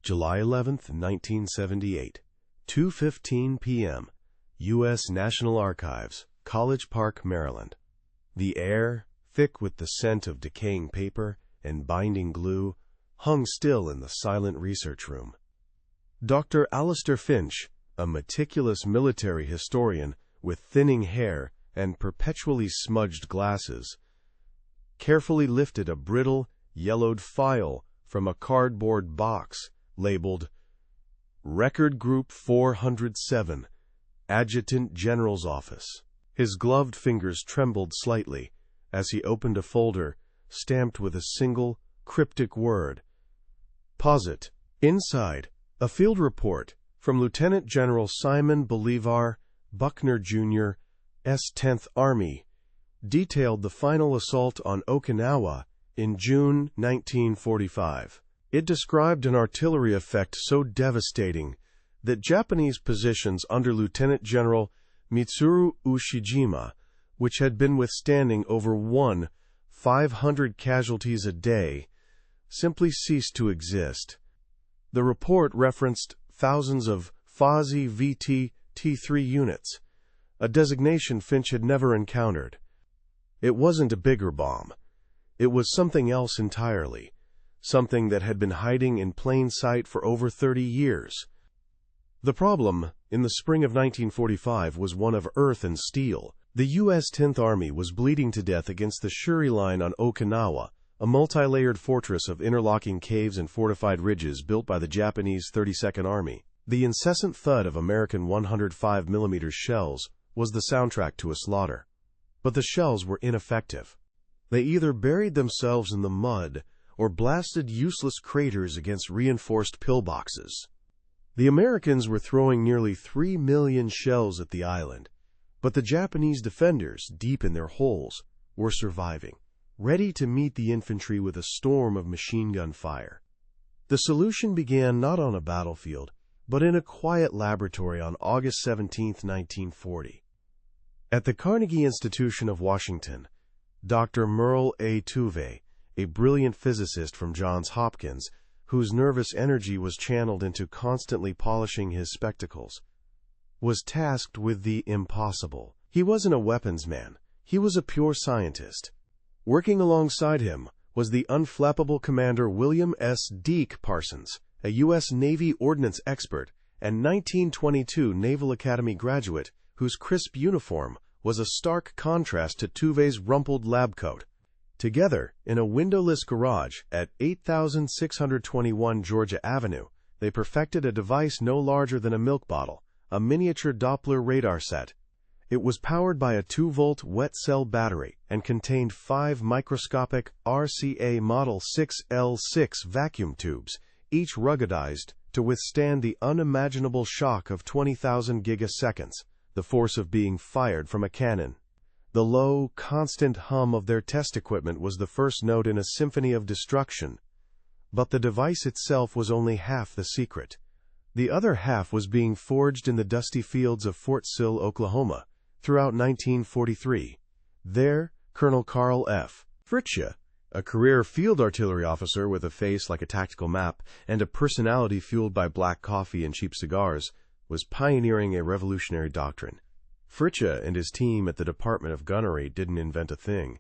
July 11, 1978, 2:15 p.m., U.S. National Archives, College Park, Maryland. The air, thick with the scent of decaying paper and binding glue, hung still in the silent research room. Dr. Alistair Finch, a meticulous military historian with thinning hair and perpetually smudged glasses, carefully lifted a brittle, yellowed file from a cardboard box labeled Record Group 407, Adjutant General's Office. His gloved fingers trembled slightly as he opened a folder stamped with a single, cryptic word, POZIT. Inside, a field report from Lieutenant General Simon Bolivar Buckner, Jr., S. 10th Army, detailed the final assault on Okinawa in June 1945. It described an artillery effect so devastating that Japanese positions under Lieutenant General Mitsuru Ushijima, which had been withstanding over 500 casualties a day, simply ceased to exist. The report referenced thousands of Fuze VT-T3 units, a designation Finch had never encountered. It wasn't a bigger bomb. It was something else entirely, something that had been hiding in plain sight for over 30 years. The problem, in the spring of 1945, was one of earth and steel. The U.S. 10th Army was bleeding to death against the Shuri Line on Okinawa, a multi-layered fortress of interlocking caves and fortified ridges built by the Japanese 32nd Army. The incessant thud of American 105mm shells was the soundtrack to a slaughter. But the shells were ineffective. They either buried themselves in the mud or blasted useless craters against reinforced pillboxes. The Americans were throwing nearly 3 million shells at the island, but the Japanese defenders, deep in their holes, were surviving, ready to meet the infantry with a storm of machine gun fire. The solution began not on a battlefield, but in a quiet laboratory on August 17, 1940. At the Carnegie Institution of Washington, Dr. Merle Tuve, a brilliant physicist from Johns Hopkins, whose nervous energy was channeled into constantly polishing his spectacles, was tasked with the impossible. He wasn't a weapons man. He was a pure scientist. Working alongside him was the unflappable Commander William S. Deke Parsons, a U.S. Navy ordnance expert and 1922 Naval Academy graduate whose crisp uniform was a stark contrast to Tuve's rumpled lab coat. Together, in a windowless garage at 8621 Georgia Avenue, they perfected a device no larger than a milk bottle, a miniature Doppler radar set. It was powered by a 2-volt wet cell battery and contained 5 microscopic RCA Model 6L6 vacuum tubes, each ruggedized to withstand the unimaginable shock of 20,000 gigaseconds, the force of being fired from a cannon. The low, constant hum of their test equipment was the first note in a symphony of destruction. But the device itself was only half the secret. The other half was being forged in the dusty fields of Fort Sill, Oklahoma, throughout 1943. There, Colonel Carl F. Fritzsche, a career field artillery officer with a face like a tactical map and a personality fueled by black coffee and cheap cigars, was pioneering a revolutionary doctrine. Fritzsche and his team at the Department of Gunnery didn't invent a thing.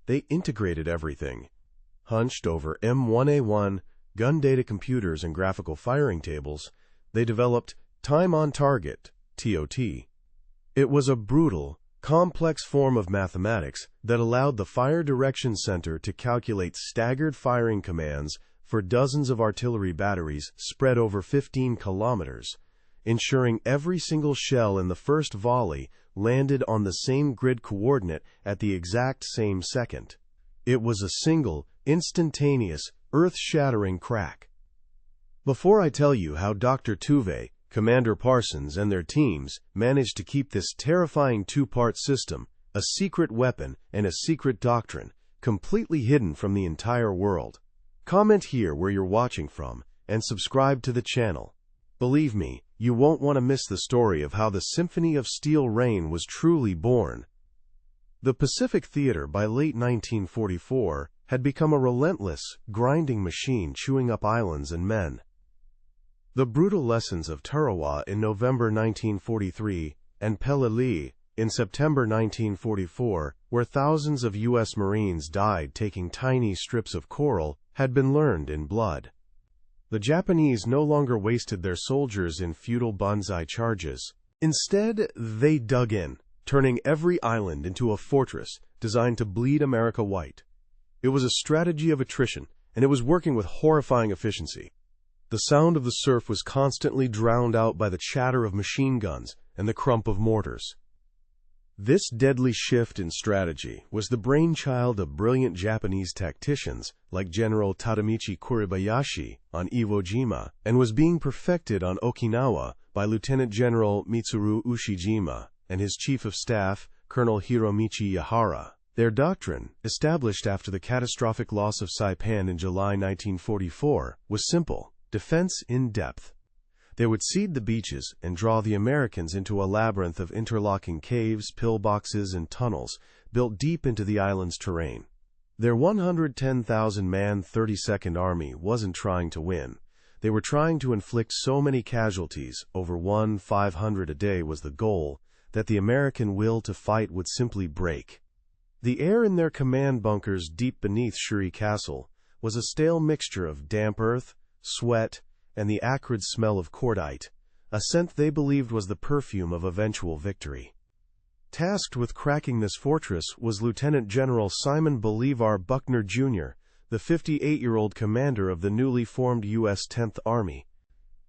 They integrated everything. Hunched over M1A1, gun data computers and graphical firing tables, they developed Time on Target, TOT. It was a brutal, complex form of mathematics that allowed the Fire Direction Center to calculate staggered firing commands for dozens of artillery batteries spread over 15 kilometers, ensuring every single shell in the first volley landed on the same grid coordinate at the exact same second. It was a single, instantaneous, earth-shattering crack. Before I tell you how Dr. Tuve, Commander Parsons, and their teams managed to keep this terrifying 2-part system, a secret weapon and a secret doctrine, completely hidden from the entire world, comment here where you're watching from and subscribe to the channel. Believe me, you won't want to miss the story of how the Symphony of Steel Rain was truly born. The Pacific Theater by late 1944 had become a relentless, grinding machine chewing up islands and men. The brutal lessons of Tarawa in November 1943 and Peleliu in September 1944, where thousands of U.S. Marines died taking tiny strips of coral, had been learned in blood. The Japanese no longer wasted their soldiers in futile banzai charges. Instead, they dug in, turning every island into a fortress designed to bleed America white. It was a strategy of attrition, and it was working with horrifying efficiency. The sound of the surf was constantly drowned out by the chatter of machine guns and the crump of mortars. This deadly shift in strategy was the brainchild of brilliant Japanese tacticians like General Tadamichi Kuribayashi on Iwo Jima, and was being perfected on Okinawa by Lieutenant General Mitsuru Ushijima and his Chief of Staff, Colonel Hiromichi Yahara. Their doctrine, established after the catastrophic loss of Saipan in July 1944, was simple: defense in depth. They would seed the beaches and draw the Americans into a labyrinth of interlocking caves, pillboxes, and tunnels built deep into the island's terrain. Their 110,000-man 32nd Army wasn't trying to win. They were trying to inflict so many casualties, over 500 a day was the goal, that the American will to fight would simply break. The air in their command bunkers deep beneath Shuri Castle was a stale mixture of damp earth, sweat, and the acrid smell of cordite, a scent they believed was the perfume of eventual victory. Tasked with cracking this fortress was Lieutenant General Simon Bolivar Buckner, Jr., the 58-year-old commander of the newly formed U.S. 10th Army.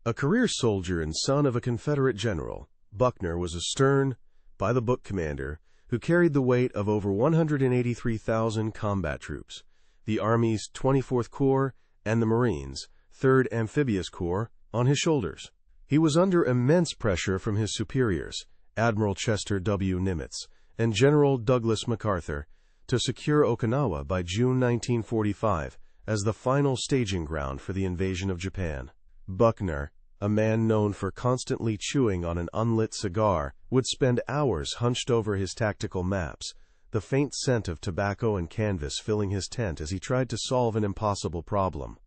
A career soldier and son of a Confederate general, Buckner was a stern, by-the-book commander who carried the weight of over 183,000 combat troops, the Army's 24th Corps, and the Marines' 3rd Amphibious Corps, on his shoulders. He was under immense pressure from his superiors, Admiral Chester W. Nimitz and General Douglas MacArthur, to secure Okinawa by June 1945 as the final staging ground for the invasion of Japan. Buckner, a man known for constantly chewing on an unlit cigar, would spend hours hunched over his tactical maps, the faint scent of tobacco and canvas filling his tent as he tried to solve an impossible problem.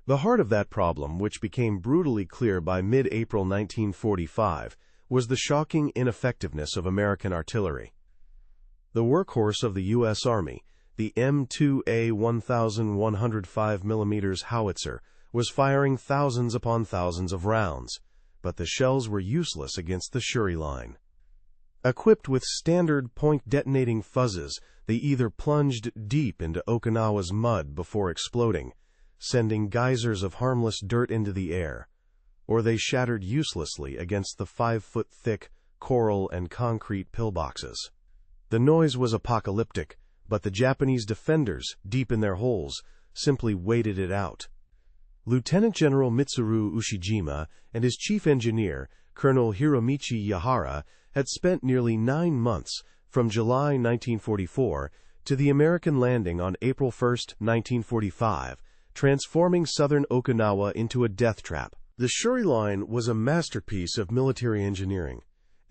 The heart of that problem, which became brutally clear by mid-April 1945, was the shocking ineffectiveness of American artillery. The workhorse of the U.S. Army, the M2A 1,105 mm howitzer, was firing thousands upon thousands of rounds, but the shells were useless against the Shuri line. Equipped with standard point-detonating fuzzes, they either plunged deep into Okinawa's mud before exploding, sending geysers of harmless dirt into the air, or they shattered uselessly against the 5-foot-thick coral and concrete pillboxes. The noise was apocalyptic, but the Japanese defenders, deep in their holes, simply waited it out. Lieutenant General Mitsuru Ushijima and his chief engineer, Colonel Hiromichi Yahara, had spent nearly 9 months, from July 1944 to the American landing on April 1, 1945, transforming southern Okinawa into a death trap. The Shuri Line was a masterpiece of military engineering,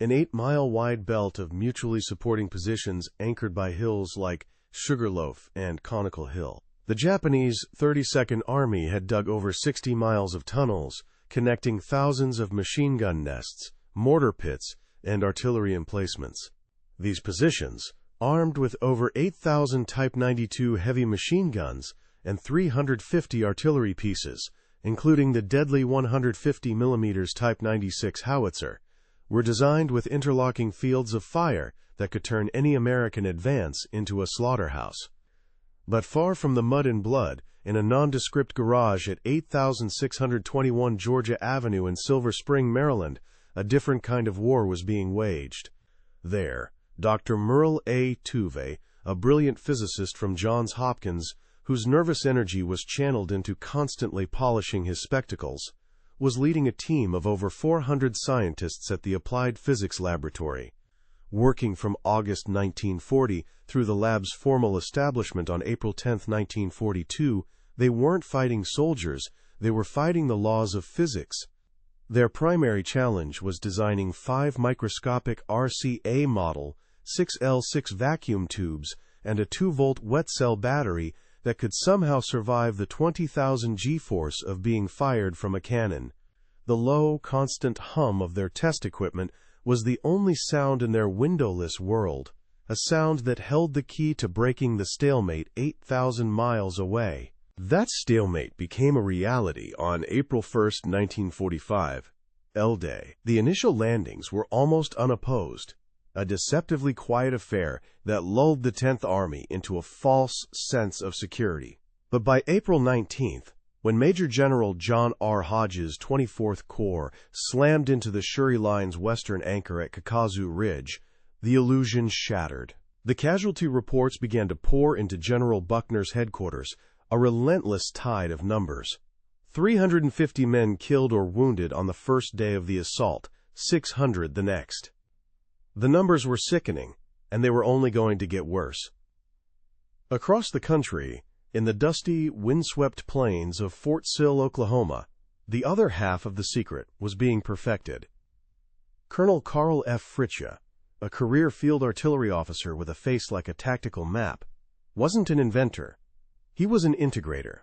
an 8-mile-wide belt of mutually supporting positions anchored by hills like Sugarloaf and Conical Hill. The Japanese 32nd Army had dug over 60 miles of tunnels, connecting thousands of machine gun nests, mortar pits, and artillery emplacements. These positions, armed with over 8,000 Type 92 heavy machine guns and 350 artillery pieces, including the deadly 150 mm Type 96 howitzer, were designed with interlocking fields of fire that could turn any American advance into a slaughterhouse. But far from the mud and blood, in a nondescript garage at 8621 Georgia Avenue in Silver Spring, Maryland, a different kind of war was being waged. There, Dr. Merle Tuve, a brilliant physicist from Johns Hopkins, whose nervous energy was channeled into constantly polishing his spectacles, was leading a team of over 400 scientists at the Applied Physics Laboratory. Working from August 1940 through the lab's formal establishment on April 10, 1942, they weren't fighting soldiers, they were fighting the laws of physics. Their primary challenge was designing 5 microscopic RCA model, 6L6 vacuum tubes, and a 2-volt wet cell battery that could somehow survive the 20,000 G-force of being fired from a cannon. The low, constant hum of their test equipment was the only sound in their windowless world, a sound that held the key to breaking the stalemate 8,000 miles away. That stalemate became a reality on April 1, 1945, L-Day. The initial landings were almost unopposed, a deceptively quiet affair that lulled the 10th Army into a false sense of security. But by April 19th, when Major General John R. Hodge's 24th Corps slammed into the Shuri Line's western anchor at Kakazu Ridge, the illusion shattered. The casualty reports began to pour into General Buckner's headquarters, a relentless tide of numbers. 350 men killed or wounded on the first day of the assault, 600 the next. The numbers were sickening, and they were only going to get worse. Across the country, in the dusty, windswept plains of Fort Sill, Oklahoma, the other half of the secret was being perfected. Colonel Carl F. Fritzsche, a career field artillery officer with a face like a tactical map, wasn't an inventor. He was an integrator.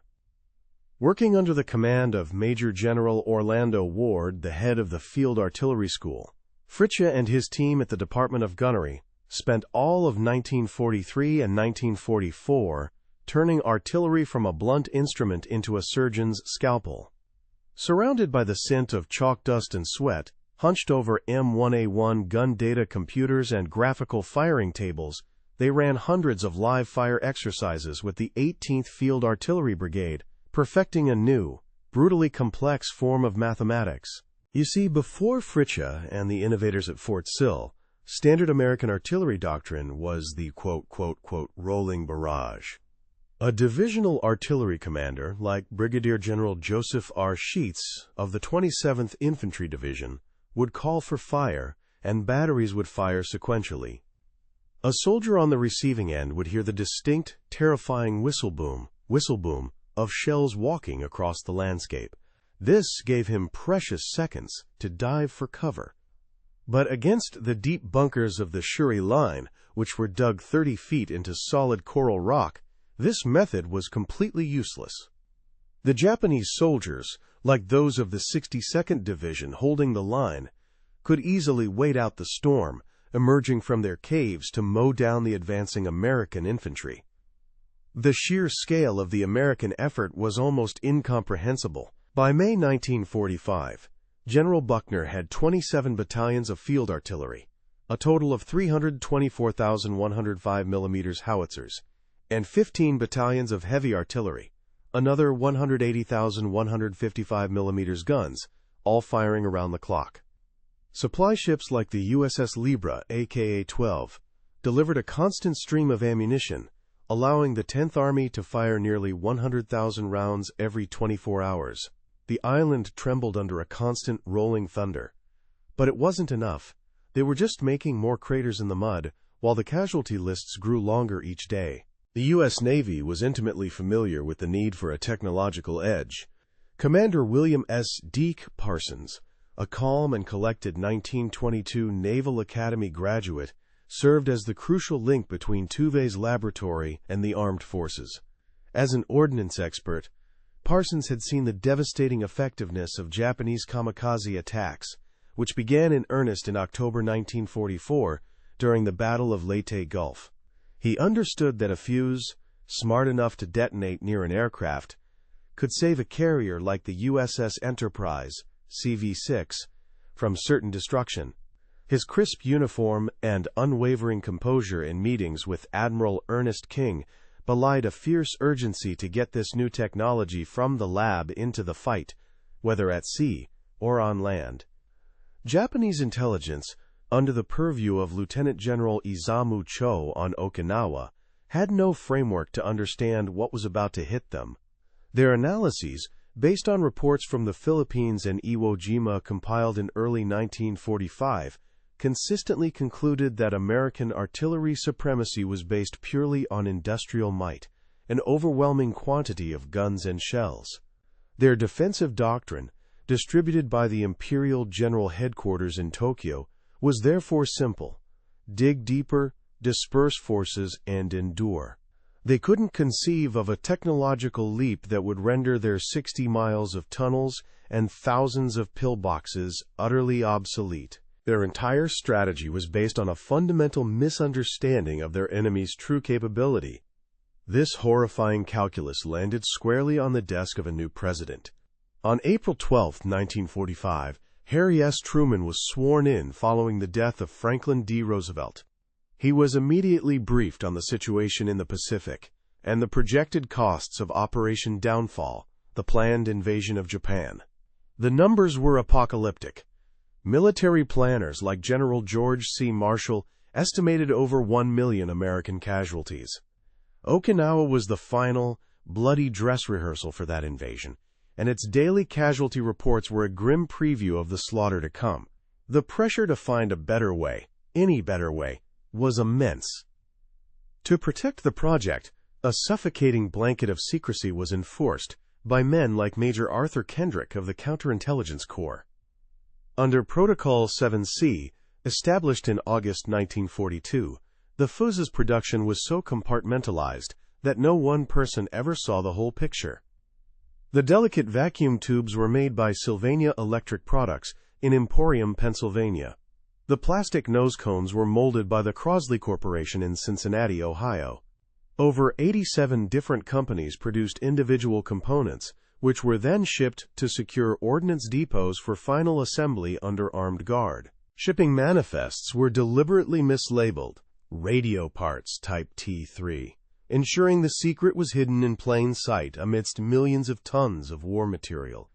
Working under the command of Major General Orlando Ward, the head of the Field Artillery School, Fritzsche and his team at the Department of Gunnery spent all of 1943 and 1944 turning artillery from a blunt instrument into a surgeon's scalpel. Surrounded by the scent of chalk dust and sweat, hunched over M1A1 gun data computers and graphical firing tables, they ran hundreds of live-fire exercises with the 18th Field Artillery Brigade, perfecting a new, brutally complex form of mathematics. You see, before Fritzsche and the innovators at Fort Sill, standard American artillery doctrine was the quote-quote-quote rolling barrage. A divisional artillery commander, like Brigadier General Joseph R. Sheets of the 27th Infantry Division, would call for fire, and batteries would fire sequentially. A soldier on the receiving end would hear the distinct, terrifying whistle boom of shells walking across the landscape. This gave him precious seconds to dive for cover. But against the deep bunkers of the Shuri Line, which were dug 30 feet into solid coral rock, this method was completely useless. The Japanese soldiers, like those of the 62nd Division holding the line, could easily wait out the storm, emerging from their caves to mow down the advancing American infantry. The sheer scale of the American effort was almost incomprehensible. By May 1945, General Buckner had 27 battalions of field artillery, a total of 324,105 mm howitzers, and 15 battalions of heavy artillery, another 180,155 mm guns, all firing around the clock. Supply ships like the USS Libra, aka 12, delivered a constant stream of ammunition, allowing the 10th Army to fire nearly 100,000 rounds every 24 hours. The island trembled under a constant rolling thunder. But it wasn't enough. They were just making more craters in the mud, while the casualty lists grew longer each day. The U.S. Navy was intimately familiar with the need for a technological edge. Commander William S. Deke Parsons, a calm and collected 1922 Naval Academy graduate, served as the crucial link between Tuve's laboratory and the armed forces. As an ordnance expert, Parsons had seen the devastating effectiveness of Japanese kamikaze attacks, which began in earnest in October 1944 during the Battle of Leyte Gulf. He understood that a fuse, smart enough to detonate near an aircraft, could save a carrier like the USS Enterprise, CV-6, from certain destruction. His crisp uniform and unwavering composure in meetings with Admiral Ernest King belied a fierce urgency to get this new technology from the lab into the fight, whether at sea or on land. Japanese intelligence, under the purview of Lieutenant General Izamu Cho on Okinawa, had no framework to understand what was about to hit them. Their analyses, based on reports from the Philippines and Iwo Jima compiled in early 1945, consistently concluded that American artillery supremacy was based purely on industrial might, an overwhelming quantity of guns and shells. Their defensive doctrine, distributed by the Imperial General Headquarters in Tokyo, was therefore simple: dig deeper, disperse forces, and endure. They couldn't conceive of a technological leap that would render their 60 miles of tunnels and thousands of pillboxes utterly obsolete. Their entire strategy was based on a fundamental misunderstanding of their enemy's true capability. This horrifying calculus landed squarely on the desk of a new president. On April 12, 1945, Harry S. Truman was sworn in following the death of Franklin D. Roosevelt. He was immediately briefed on the situation in the Pacific and the projected costs of Operation Downfall, the planned invasion of Japan. The numbers were apocalyptic. Military planners like General George C. Marshall estimated over 1 million American casualties. Okinawa was the final, bloody dress rehearsal for that invasion, and its daily casualty reports were a grim preview of the slaughter to come. The pressure to find a better way, any better way, was immense. To protect the project, a suffocating blanket of secrecy was enforced by men like Major Arthur Kendrick of the Counterintelligence Corps. Under Protocol 7C, established in August 1942, the Fuze's production was so compartmentalized that no one person ever saw the whole picture. The delicate vacuum tubes were made by Sylvania Electric Products in Emporium, Pennsylvania. The plastic nose cones were molded by the Crosley Corporation in Cincinnati, Ohio. Over 87 different companies produced individual components, which were then shipped to secure ordnance depots for final assembly under armed guard. Shipping manifests were deliberately mislabeled, radio parts type T3, ensuring the secret was hidden in plain sight amidst millions of tons of war material.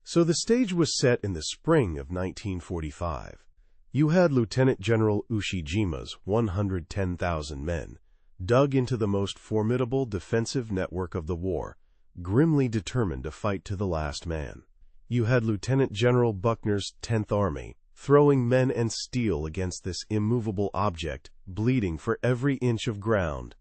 So the stage was set in the spring of 1945. You had Lieutenant General Ushijima's 110,000 men, dug into the most formidable defensive network of the war, grimly determined to fight to the last man. You had Lieutenant General Buckner's 10th Army, throwing men and steel against this immovable object, bleeding for every inch of ground.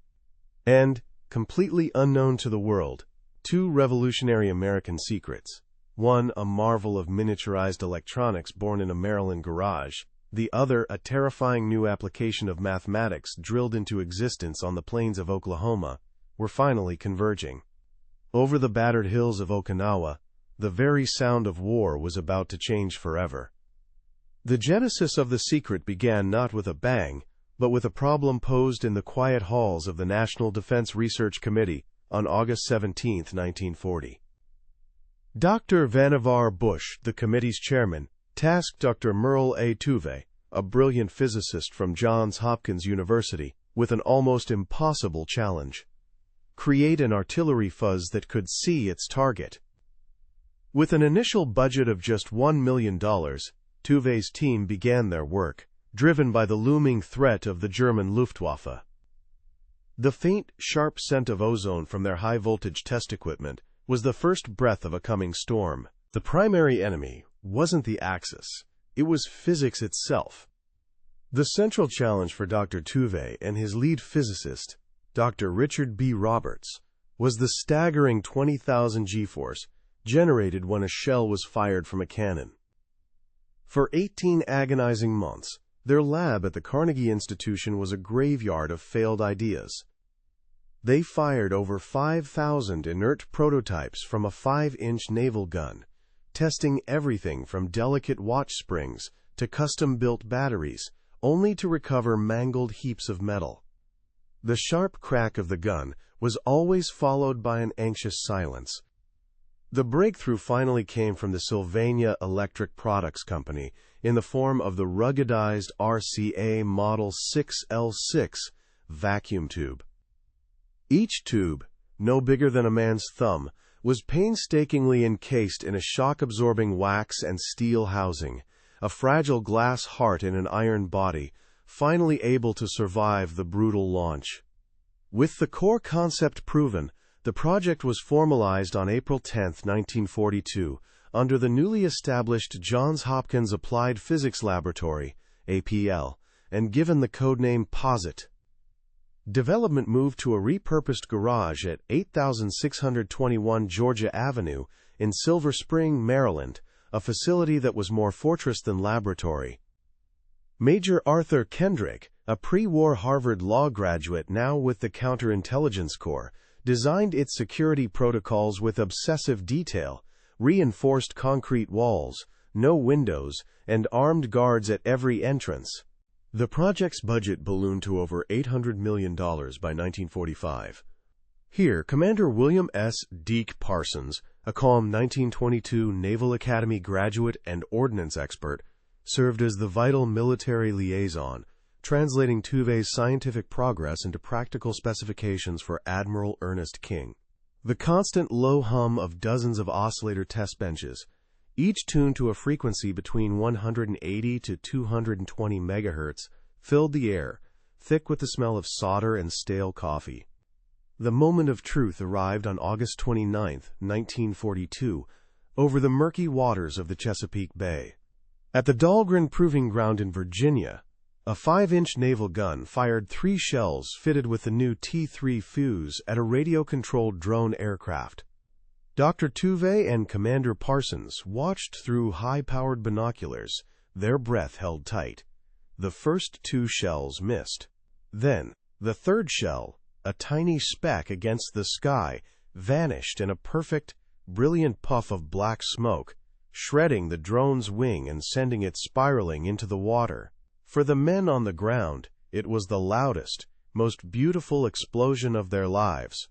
And, completely unknown to the world, two revolutionary American secrets. One, a marvel of miniaturized electronics born in a Maryland garage. The other, a terrifying new application of mathematics drilled into existence on the plains of Oklahoma, were finally converging. Over the battered hills of Okinawa, the very sound of war was about to change forever. The genesis of the secret began not with a bang, but with a problem posed in the quiet halls of the National Defense Research Committee on August 17, 1940. Dr. Vannevar Bush, the committee's chairman, tasked Dr. Merle Tuve, a brilliant physicist from Johns Hopkins University, with an almost impossible challenge: create an artillery fuzz that could see its target. With an initial budget of just $1 million, Tuve's team began their work, driven by the looming threat of the German Luftwaffe. The faint, sharp scent of ozone from their high-voltage test equipment was the first breath of a coming storm. The primary enemy wasn't the Axis, it was physics itself. The central challenge for Dr. Tuve and his lead physicist, Dr. Richard B. Roberts, was the staggering 20,000 G-force generated when a shell was fired from a cannon. For 18 agonizing months, their lab at the Carnegie Institution was a graveyard of failed ideas. They fired over 5,000 inert prototypes from a 5-inch naval gun, testing everything from delicate watch springs to custom-built batteries, only to recover mangled heaps of metal. The sharp crack of the gun was always followed by an anxious silence. The breakthrough finally came from the Sylvania Electric Products Company in the form of the ruggedized RCA Model 6L6 vacuum tube. Each tube, no bigger than a man's thumb, was painstakingly encased in a shock-absorbing wax and steel housing, a fragile glass heart in an iron body, finally able to survive the brutal launch. With the core concept proven, the project was formalized on April 10, 1942, under the newly established Johns Hopkins Applied Physics Laboratory, APL, and given the codename POZIT. Development moved to a repurposed garage at 8621 Georgia Avenue in Silver Spring, Maryland, a facility that was more fortress than laboratory. Major Arthur Kendrick, a pre-war Harvard Law graduate now with the Counterintelligence Corps, designed its security protocols with obsessive detail, reinforced concrete walls, no windows, and armed guards at every entrance. The project's budget ballooned to over $800 million by 1945. Here, Commander William S. Deke Parsons, a calm 1922 Naval Academy graduate and ordnance expert, served as the vital military liaison, translating Tuve's scientific progress into practical specifications for Admiral Ernest King. The constant low hum of dozens of oscillator test benches, each tuned to a frequency between 180 to 220 megahertz, filled the air, thick with the smell of solder and stale coffee. The moment of truth arrived on August 29, 1942, over the murky waters of the Chesapeake Bay. At the Dahlgren Proving Ground in Virginia, a 5-inch naval gun fired 3 shells fitted with the new T-3 Fuze at a radio-controlled drone aircraft. Dr. Tuve and Commander Parsons watched through high-powered binoculars, their breath held tight. The first 2 shells missed. Then, the third shell, a tiny speck against the sky, vanished in a perfect, brilliant puff of black smoke, shredding the drone's wing and sending it spiraling into the water. For the men on the ground, it was the loudest, most beautiful explosion of their lives.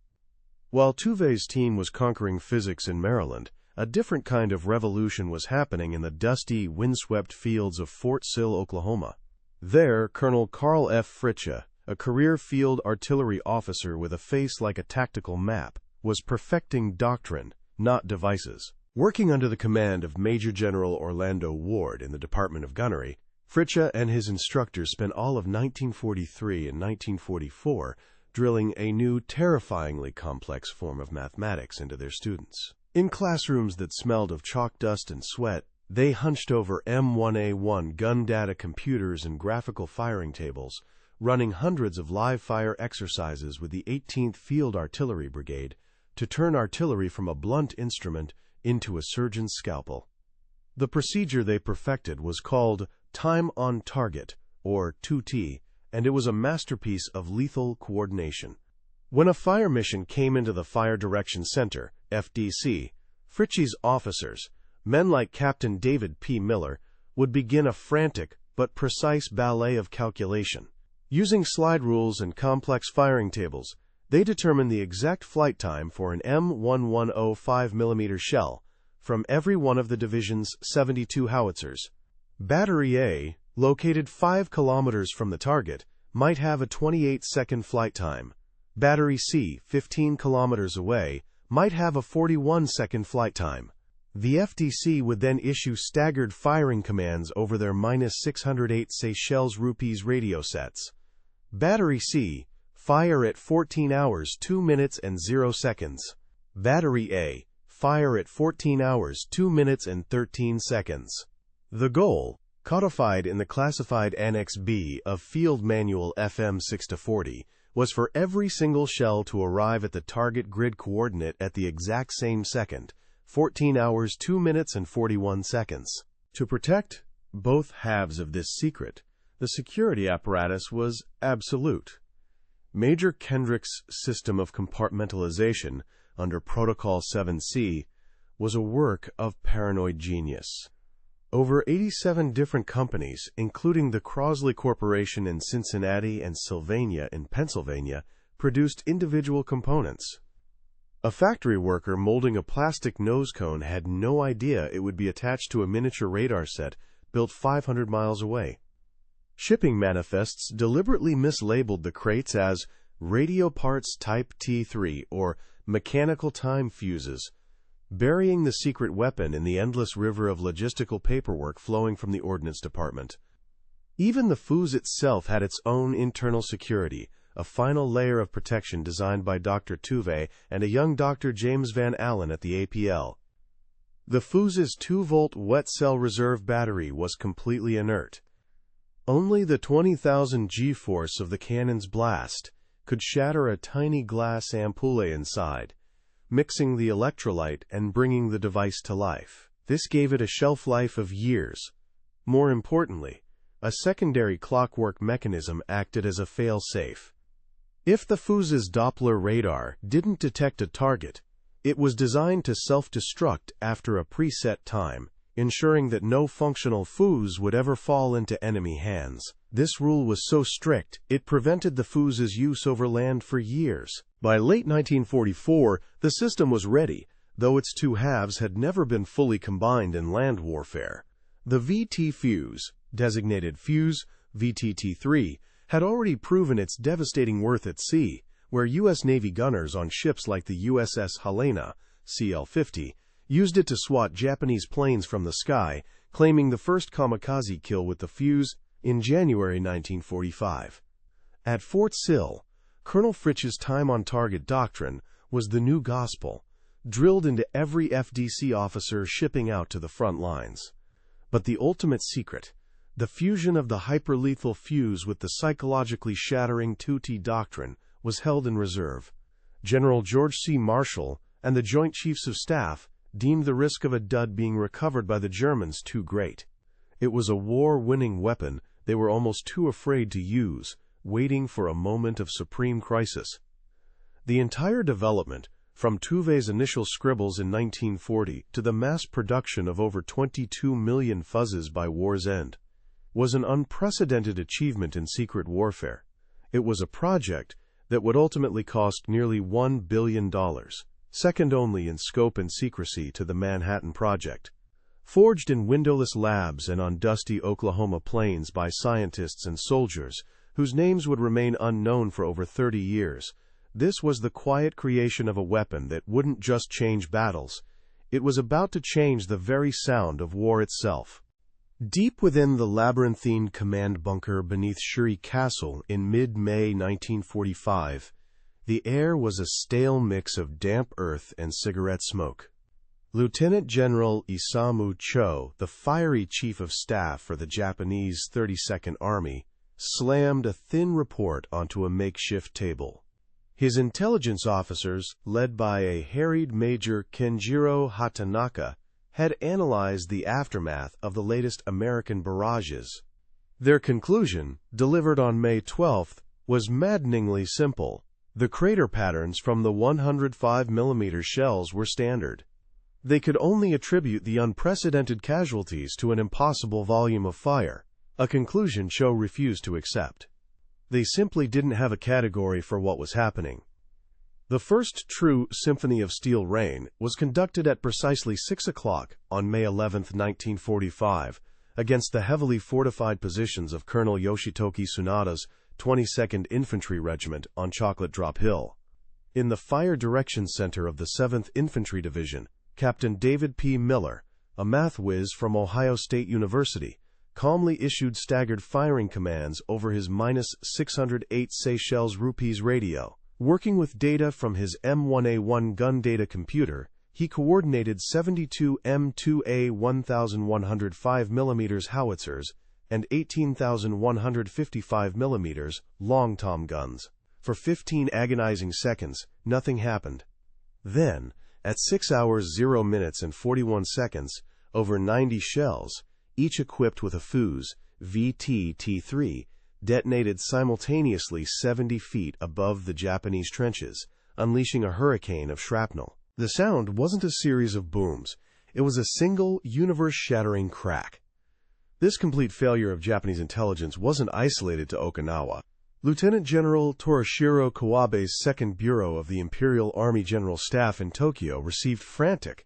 While Tuve's team was conquering physics in Maryland, a different kind of revolution was happening in the dusty, windswept fields of Fort Sill, Oklahoma. There, Colonel Carl Fritzsche, a career field artillery officer with a face like a tactical map, was perfecting doctrine, not devices. Working under the command of Major General Orlando Ward in the Department of Gunnery, Fritzsche and his instructors spent all of 1943 and 1944 drilling a new, terrifyingly complex form of mathematics into their students. In classrooms that smelled of chalk dust and sweat, they hunched over M1A1 gun data computers and graphical firing tables, running hundreds of live-fire exercises with the 18th Field Artillery Brigade to turn artillery from a blunt instrument into a surgeon's scalpel. The procedure they perfected was called Time on Target, or 2T, and it was a masterpiece of lethal coordination. When a fire mission came into the Fire Direction Center, FDC, Fritzsche's officers, men like Captain David P. Miller, would begin a frantic but precise ballet of calculation. Using slide rules and complex firing tables, they determined the exact flight time for an M1105 mm shell from every one of the division's 72 howitzers. Battery A, located 5 kilometers from the target, might have a 28-second flight time. Battery C, 15 kilometers away, might have a 41-second flight time. The FDC would then issue staggered firing commands over their -608 Seychelles rupees radio sets. Battery C, fire at 14 hours 2 minutes and 0 seconds. Battery A, fire at 14 hours 2 minutes and 13 seconds. The goal, codified in the classified Annex B of Field Manual FM 6-40, was for every single shell to arrive at the target grid coordinate at the exact same second, 14 hours 2 minutes and 41 seconds. To protect both halves of this secret, the security apparatus was absolute. Major Kendrick's system of compartmentalization, under Protocol 7C, was a work of paranoid genius. Over 87 different companies, including the Crosley Corporation in Cincinnati and Sylvania in Pennsylvania, produced individual components. A factory worker molding a plastic nose cone had no idea it would be attached to a miniature radar set built 500 miles away. Shipping manifests deliberately mislabeled the crates as radio parts type T3 or mechanical time fuses, burying the secret weapon in the endless river of logistical paperwork flowing from the Ordnance Department. Even the Fuze itself had its own internal security, a final layer of protection designed by Dr. Tuve and a young Dr. James Van Allen at the APL. The Fuze's 2-volt wet cell reserve battery was completely inert. Only the 20,000 G-force of the cannon's blast could shatter a tiny glass ampoule inside, mixing the electrolyte and bringing the device to life. This gave it a shelf life of years. More importantly, A secondary clockwork mechanism acted as a fail-safe. If the Fuze's Doppler radar didn't detect a target, it was designed to self-destruct after a preset time, ensuring that no functional Fuze would ever fall into enemy hands. This rule was so strict, it prevented the Fuze's use over land for years. By late 1944, the system was ready, though its two halves had never been fully combined in land warfare. The VT Fuze, designated Fuze VTT-3, had already proven its devastating worth at sea, where U.S. Navy gunners on ships like the USS Helena, CL-50, used it to swat Japanese planes from the sky, claiming the first kamikaze kill with the Fuze in January 1945. At Fort Sill, Colonel Fritzsche's time-on-target doctrine was the new gospel, drilled into every FDC officer shipping out to the front lines. But the ultimate secret, the fusion of the hyperlethal Fuze with the psychologically shattering 2T doctrine, was held in reserve. General George C. Marshall and the Joint Chiefs of Staff deemed the risk of a dud being recovered by the Germans too great. It was a war-winning weapon they were almost too afraid to use, waiting for a moment of supreme crisis. The entire development, from Tuve's initial scribbles in 1940 to the mass production of over 22 million fuzzes by war's end, was an unprecedented achievement in secret warfare. It was a project that would ultimately cost nearly $1 billion, second only in scope and secrecy to the Manhattan Project. Forged in windowless labs and on dusty Oklahoma plains by scientists and soldiers whose names would remain unknown for over 30 years, this was the quiet creation of a weapon that wouldn't just change battles. It was about to change the very sound of war itself. Deep within the labyrinthine command bunker beneath Shuri Castle in mid-May 1945, the air was a stale mix of damp earth and cigarette smoke. Lieutenant General Isamu Cho, the fiery chief of staff for the Japanese 32nd Army, slammed a thin report onto a makeshift table. His intelligence officers, led by a harried Major Kenjiro Hatanaka, had analyzed the aftermath of the latest American barrages. Their conclusion, delivered on May 12th, was maddeningly simple. The crater patterns from the 105mm shells were standard. They could only attribute the unprecedented casualties to an impossible volume of fire, a conclusion Cho refused to accept. They simply didn't have a category for what was happening. The first true Symphony of Steel Rain was conducted at precisely 6 o'clock on May 11, 1945, against the heavily fortified positions of Colonel Yoshitoki Tsunada's 22nd Infantry Regiment on Chocolate Drop Hill. In the Fire Direction Center of the 7th Infantry Division, Captain David P. Miller, a math whiz from Ohio State University, calmly issued staggered firing commands over his -608 Seychelles rupees radio. Working with data from his M1A1 gun data computer, he coordinated 72 M2A 1,105mm howitzers and 18,155mm long tom guns. For 15 agonizing seconds, nothing happened. Then, at 6 hours 0 minutes and 41 seconds, over 90 shells, each equipped with a Fuze VT-T3, detonated simultaneously 70 feet above the Japanese trenches, unleashing a hurricane of shrapnel. The sound wasn't a series of booms. It was a single, universe-shattering crack. This complete failure of Japanese intelligence wasn't isolated to Okinawa. Lieutenant General Torishiro Kawabe's 2nd Bureau of the Imperial Army General Staff in Tokyo received frantic,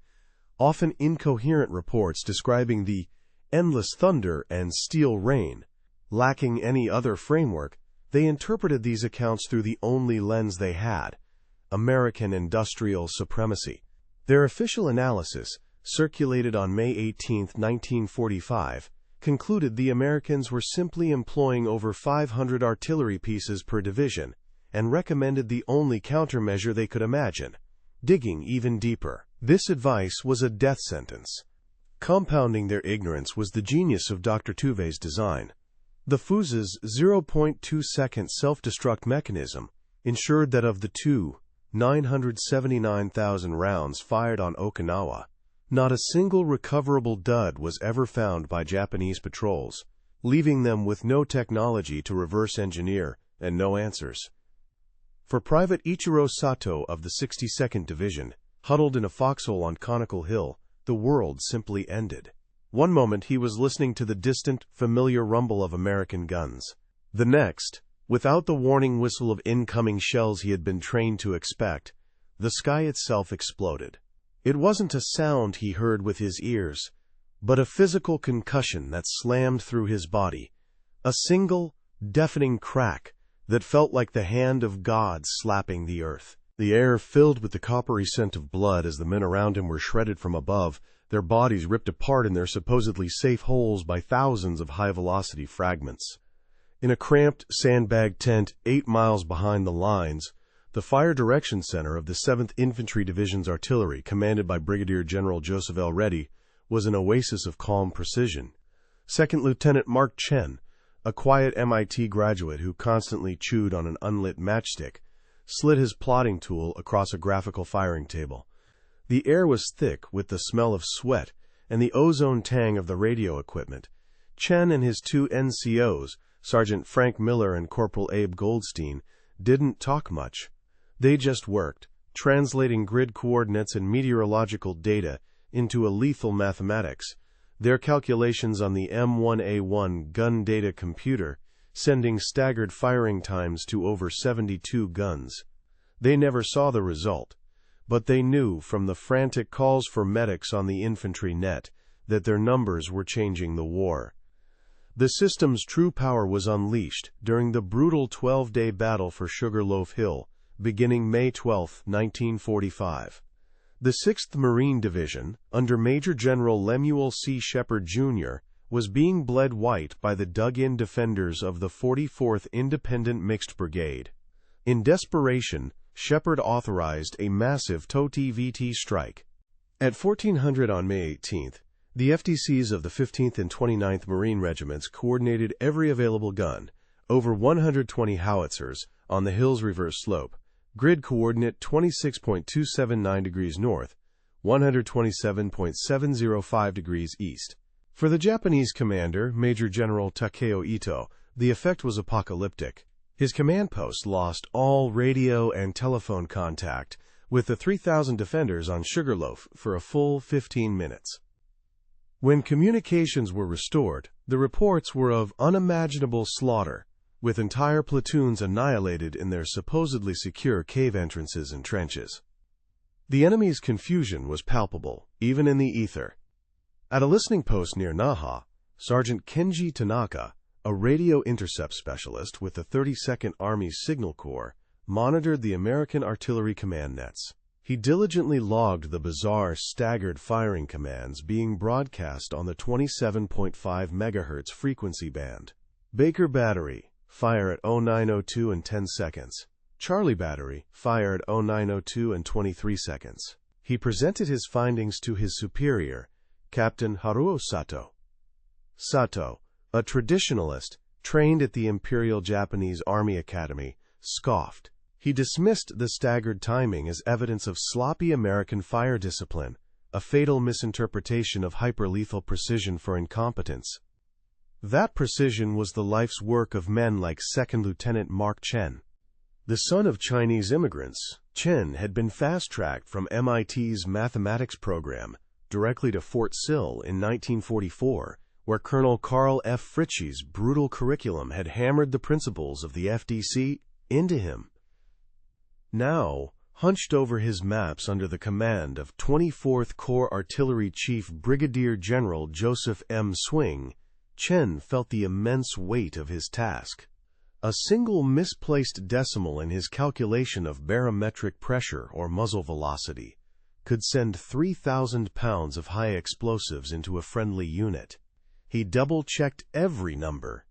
often incoherent reports describing the endless thunder and steel rain. Lacking any other framework, they interpreted these accounts through the only lens they had: American industrial supremacy. Their official analysis, circulated on May 18, 1945, concluded the Americans were simply employing over 500 artillery pieces per division, and recommended the only countermeasure they could imagine: digging even deeper. This advice was a death sentence. Compounding their ignorance was the genius of Dr. Tuve's design. The Fuze's 0.2-second self-destruct mechanism ensured that of the 979,000 rounds fired on Okinawa, not a single recoverable dud was ever found by Japanese patrols, leaving them with no technology to reverse engineer and no answers. For Private Ichiro Sato of the 62nd Division, huddled in a foxhole on Conical Hill, the world simply ended. One moment he was listening to the distant, familiar rumble of American guns. The next, without the warning whistle of incoming shells he had been trained to expect, the sky itself exploded. It wasn't a sound he heard with his ears, but a physical concussion that slammed through his body, a single, deafening crack that felt like the hand of God slapping the earth. The air filled with the coppery scent of blood as the men around him were shredded from above, their bodies ripped apart in their supposedly safe holes by thousands of high-velocity fragments. In a cramped, sandbagged tent 8 miles behind the lines, the Fire Direction Center of the 7th Infantry Division's artillery, commanded by Brigadier General Joseph L. Reddy, was an oasis of calm precision. Second Lieutenant Mark Chen, a quiet MIT graduate who constantly chewed on an unlit matchstick, slid his plotting tool across a graphical firing table. The air was thick with the smell of sweat and the ozone tang of the radio equipment. Chen and his 2 NCOs, Sergeant Frank Miller and Corporal Abe Goldstein, didn't talk much. They just worked, translating grid coordinates and meteorological data into a lethal mathematics, their calculations on the M1A1 gun data computer, sending staggered firing times to over 72 guns. They never saw the result, but they knew from the frantic calls for medics on the infantry net that their numbers were changing the war. The system's true power was unleashed during the brutal 12-day battle for Sugarloaf Hill, beginning May 12, 1945. The 6th Marine Division, under Major General Lemuel C. Shepard, Jr., was being bled white by the dug-in defenders of the 44th Independent Mixed Brigade. In desperation, Shepard authorized a massive TOT-VT strike. At 1400 on May 18th, the FDCs of the 15th and 29th Marine Regiments coordinated every available gun, over 120 howitzers, on the hill's reverse slope, grid coordinate 26.279 degrees north, 127.705 degrees east. For the Japanese commander, Major General Takeo Ito, the effect was apocalyptic. His command post lost all radio and telephone contact with the 3,000 defenders on Sugarloaf for a full 15 minutes. When communications were restored, the reports were of unimaginable slaughter, with entire platoons annihilated in their supposedly secure cave entrances and trenches. The enemy's confusion was palpable, even in the ether. At a listening post near Naha, Sergeant Kenji Tanaka, a radio intercept specialist with the 32nd Army's Signal Corps, monitored the American artillery command nets. He diligently logged the bizarre, staggered firing commands being broadcast on the 27.5 MHz frequency band. Baker Battery, fire at 0902 and 10 seconds. Charlie Battery, fire at 0902 and 23 seconds. He presented his findings to his superior, Captain Haruo Sato. Sato, a traditionalist trained at the Imperial Japanese Army Academy, scoffed. He dismissed the staggered timing as evidence of sloppy American fire discipline, a fatal misinterpretation of hyperlethal precision for incompetence. That precision was the life's work of men like 2nd Lieutenant Mark Chen. The son of Chinese immigrants, Chen had been fast-tracked from MIT's mathematics program directly to Fort Sill in 1944, where Colonel Carl F. Fritzsche's brutal curriculum had hammered the principles of the FDC into him. Now, hunched over his maps under the command of 24th Corps Artillery Chief Brigadier General Joseph M. Swing, Chen felt the immense weight of his task. A single misplaced decimal in his calculation of barometric pressure or muzzle velocity could send 3,000 pounds of high explosives into a friendly unit. He double-checked every number.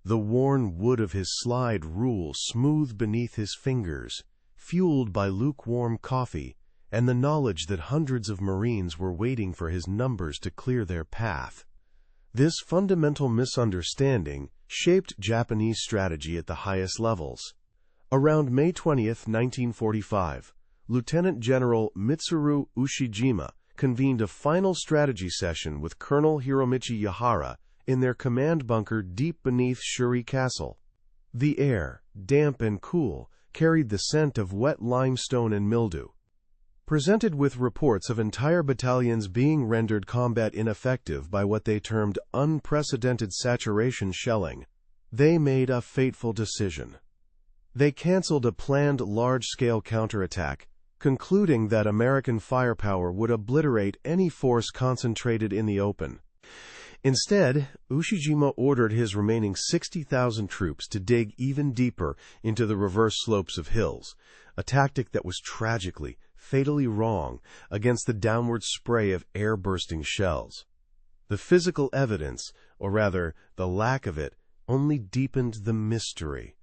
The worn wood of his slide rule smoothed beneath his fingers, fueled by lukewarm coffee and the knowledge that hundreds of Marines were waiting for his numbers to clear their path. This fundamental misunderstanding shaped Japanese strategy at the highest levels. Around May 20, 1945, Lieutenant General Mitsuru Ushijima convened a final strategy session with Colonel Hiromichi Yahara in their command bunker deep beneath Shuri Castle. The air, damp and cool, carried the scent of wet limestone and mildew. Presented with reports of entire battalions being rendered combat ineffective by what they termed unprecedented saturation shelling, they made a fateful decision. They canceled a planned large-scale counterattack, concluding that American firepower would obliterate any force concentrated in the open. Instead, Ushijima ordered his remaining 60,000 troops to dig even deeper into the reverse slopes of hills, a tactic that was tragically, fatally wrong against the downward spray of air-bursting shells. The physical evidence, or rather, the lack of it, only deepened the mystery.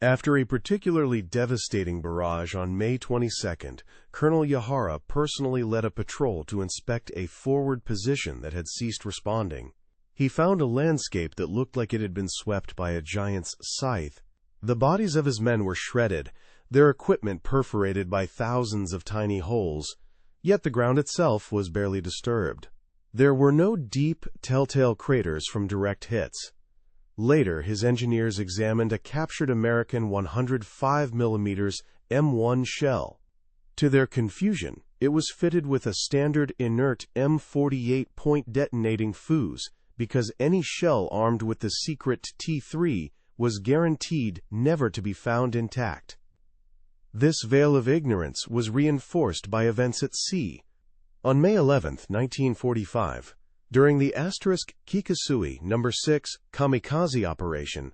After a particularly devastating barrage on May 22, Colonel Yahara personally led a patrol to inspect a forward position that had ceased responding. He found a landscape that looked like it had been swept by a giant's scythe. The bodies of his men were shredded, their equipment perforated by thousands of tiny holes, yet the ground itself was barely disturbed. There were no deep, telltale craters from direct hits. Later, his engineers examined a captured American 105mm M1 shell. To their confusion, it was fitted with a standard inert M48 point-detonating Fuze, because any shell armed with the secret T3 was guaranteed never to be found intact. This veil of ignorance was reinforced by events at sea. On May 11, 1945, during the *Kikasui No. 6 kamikaze operation,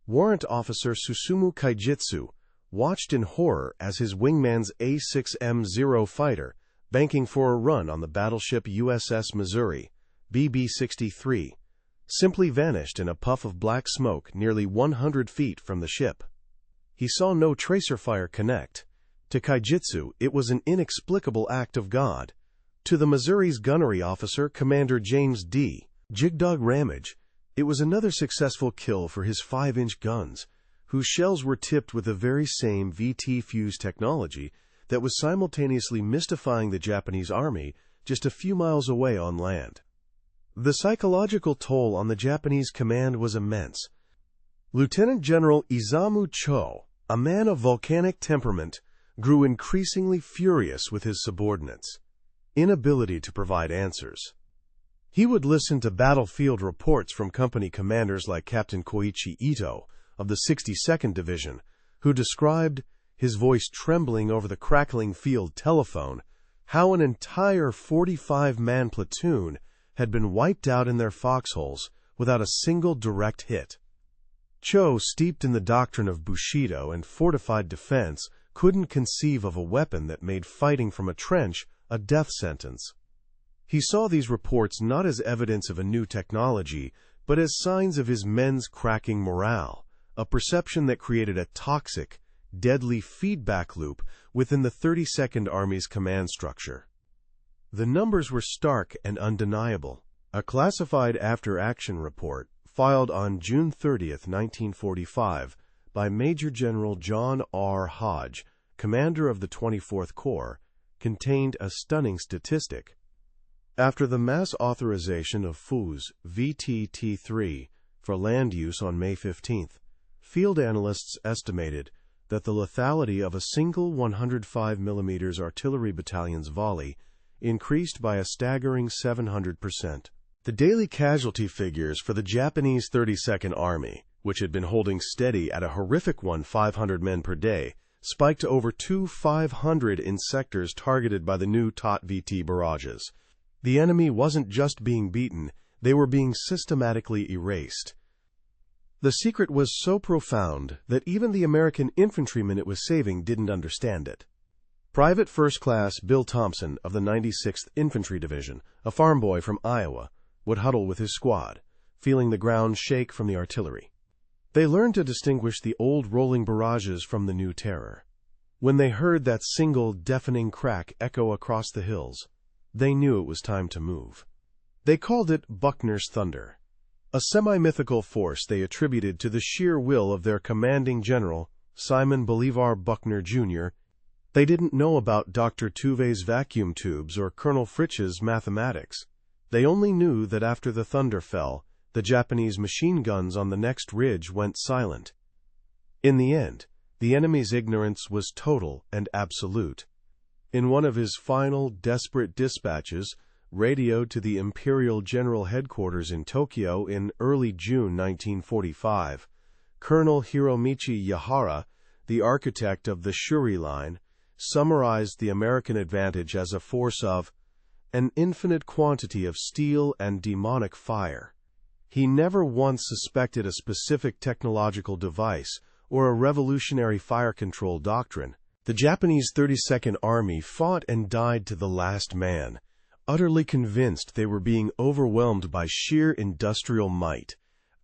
Warrant Officer Susumu Kaijitsu watched in horror as his wingman's A6M0 fighter, banking for a run on the battleship USS Missouri, BB-63, simply vanished in a puff of black smoke nearly 100 feet from the ship. He saw no tracer fire connect. To Kaijitsu, it was an inexplicable act of God. To the Missouri's gunnery officer, Commander James D. Jigdog Ramage, it was another successful kill for his 5-inch guns, whose shells were tipped with the very same VT Fuze technology that was simultaneously mystifying the Japanese army just a few miles away on land. The psychological toll on the Japanese command was immense. Lieutenant General Izamu Cho, a man of volcanic temperament, grew increasingly furious with his subordinates' inability to provide answers. He would listen to battlefield reports from company commanders like Captain Koichi Ito of the 62nd Division, who described, his voice trembling over the crackling field telephone, how an entire 45-man platoon had been wiped out in their foxholes without a single direct hit. Cho, steeped in the doctrine of Bushido and fortified defense, couldn't conceive of a weapon that made fighting from a trench a death sentence. He saw these reports not as evidence of a new technology, but as signs of his men's cracking morale, a perception that created a toxic, deadly feedback loop within the 32nd Army's command structure. The numbers were stark and undeniable. A classified after-action report, filed on June 30, 1945, by Major General John R. Hodge, commander of the 24th Corps, contained a stunning statistic. After the mass authorization of Fuze VT-T3 for land use on May 15th, field analysts estimated that the lethality of a single 105mm artillery battalion's volley increased by a staggering 700%. The daily casualty figures for the Japanese 32nd Army, which had been holding steady at a horrific 500 men per day, spiked to over 500 in sectors targeted by the new TOT-VT barrages. The enemy wasn't just being beaten, they were being systematically erased. The secret was so profound that even the American infantrymen it was saving didn't understand it. Private First Class Bill Thompson of the 96th Infantry Division, a farm boy from Iowa, would huddle with his squad, feeling the ground shake from the artillery. They learned to distinguish the old rolling barrages from the new terror. When they heard that single deafening crack echo across the hills, they knew it was time to move. They called it Buckner's Thunder, a semi-mythical force they attributed to the sheer will of their commanding general, Simon Bolivar Buckner, Jr. They didn't know about Dr. Tuve's vacuum tubes or Colonel Fritzsche's mathematics. They only knew that after the thunder fell, The Japanese machine guns on the next ridge went silent. In the end, the enemy's ignorance was total and absolute. In one of his final, desperate dispatches, radioed to the Imperial General Headquarters in Tokyo in early June 1945, Colonel Hiromichi Yahara, the architect of the Shuri Line, summarized the American advantage as a force of an infinite quantity of steel and demonic fire. He never once suspected a specific technological device or a revolutionary fire control doctrine. The Japanese 32nd Army fought and died to the last man, utterly convinced they were being overwhelmed by sheer industrial might,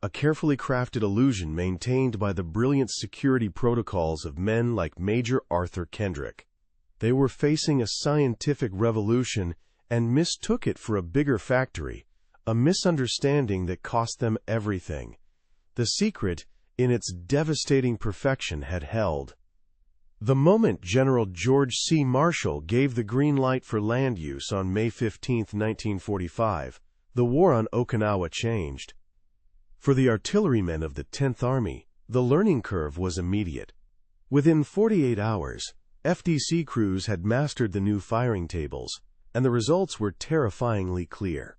a carefully crafted illusion maintained by the brilliant security protocols of men like Major Arthur Kendrick. They were facing a scientific revolution and mistook it for a bigger factory, a misunderstanding that cost them everything. The secret, in its devastating perfection, had held. The moment General George C. Marshall gave the green light for land use on May 15, 1945, the war on Okinawa changed. For the artillerymen of the 10th Army, the learning curve was immediate. Within 48 hours, FDC crews had mastered the new firing tables, and the results were terrifyingly clear.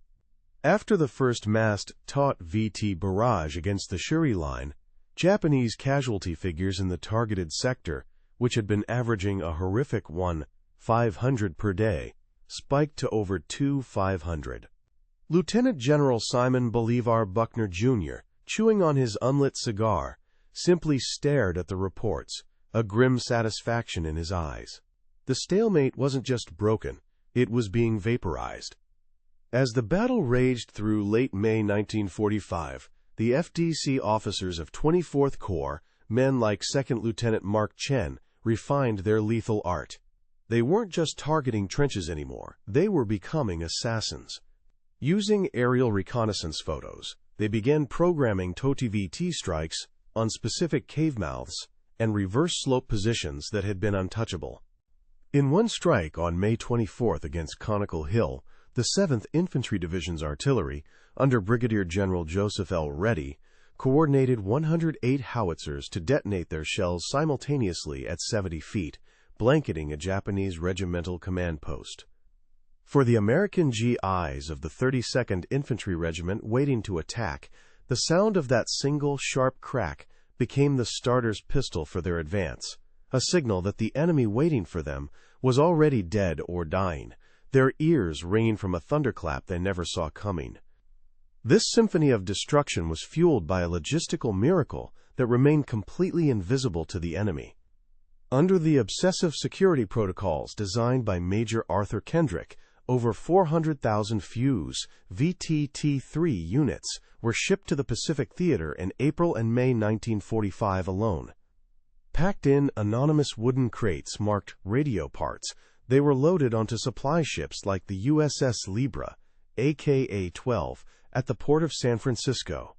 After the first massed taught VT barrage against the Shuri Line, Japanese casualty figures in the targeted sector, which had been averaging a horrific 1,500 per day, spiked to over 2,500. Lieutenant General Simon Bolivar Buckner, Jr., chewing on his unlit cigar, simply stared at the reports, a grim satisfaction in his eyes. The stalemate wasn't just broken, it was being vaporized. As the battle raged through late May 1945, the FDC officers of 24th Corps, men like 2nd Lieutenant Mark Chen, refined their lethal art. They weren't just targeting trenches anymore, they were becoming assassins. Using aerial reconnaissance photos, they began programming TOTI-VT strikes on specific cave mouths and reverse slope positions that had been untouchable. In one strike on May 24th against Conical Hill, the 7th Infantry Division's artillery, under Brigadier General Joseph L. Reddy, coordinated 108 howitzers to detonate their shells simultaneously at 70 feet, blanketing a Japanese regimental command post. For the American GIs of the 32nd Infantry Regiment waiting to attack, the sound of that single sharp crack became the starter's pistol for their advance, a signal that the enemy waiting for them was already dead or dying, their ears ringing from a thunderclap they never saw coming. This symphony of destruction was fueled by a logistical miracle that remained completely invisible to the enemy. Under the obsessive security protocols designed by Major Arthur Kendrick, over 400,000 Fuze VTT-3 units were shipped to the Pacific Theater in April and May 1945 alone. Packed in anonymous wooden crates marked radio parts, they were loaded onto supply ships like the USS Libra, aka-12, at the port of San Francisco.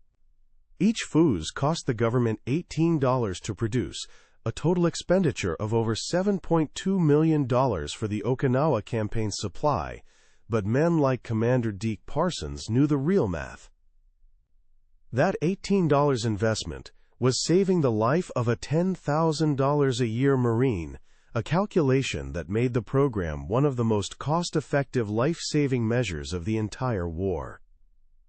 Each Fuze cost the government $18 to produce, a total expenditure of over $7.2 million for the Okinawa campaign's supply, but men like Commander Deke Parsons knew the real math. That $18 investment was saving the life of a $10,000 a year Marine, a calculation that made the program one of the most cost-effective life-saving measures of the entire war.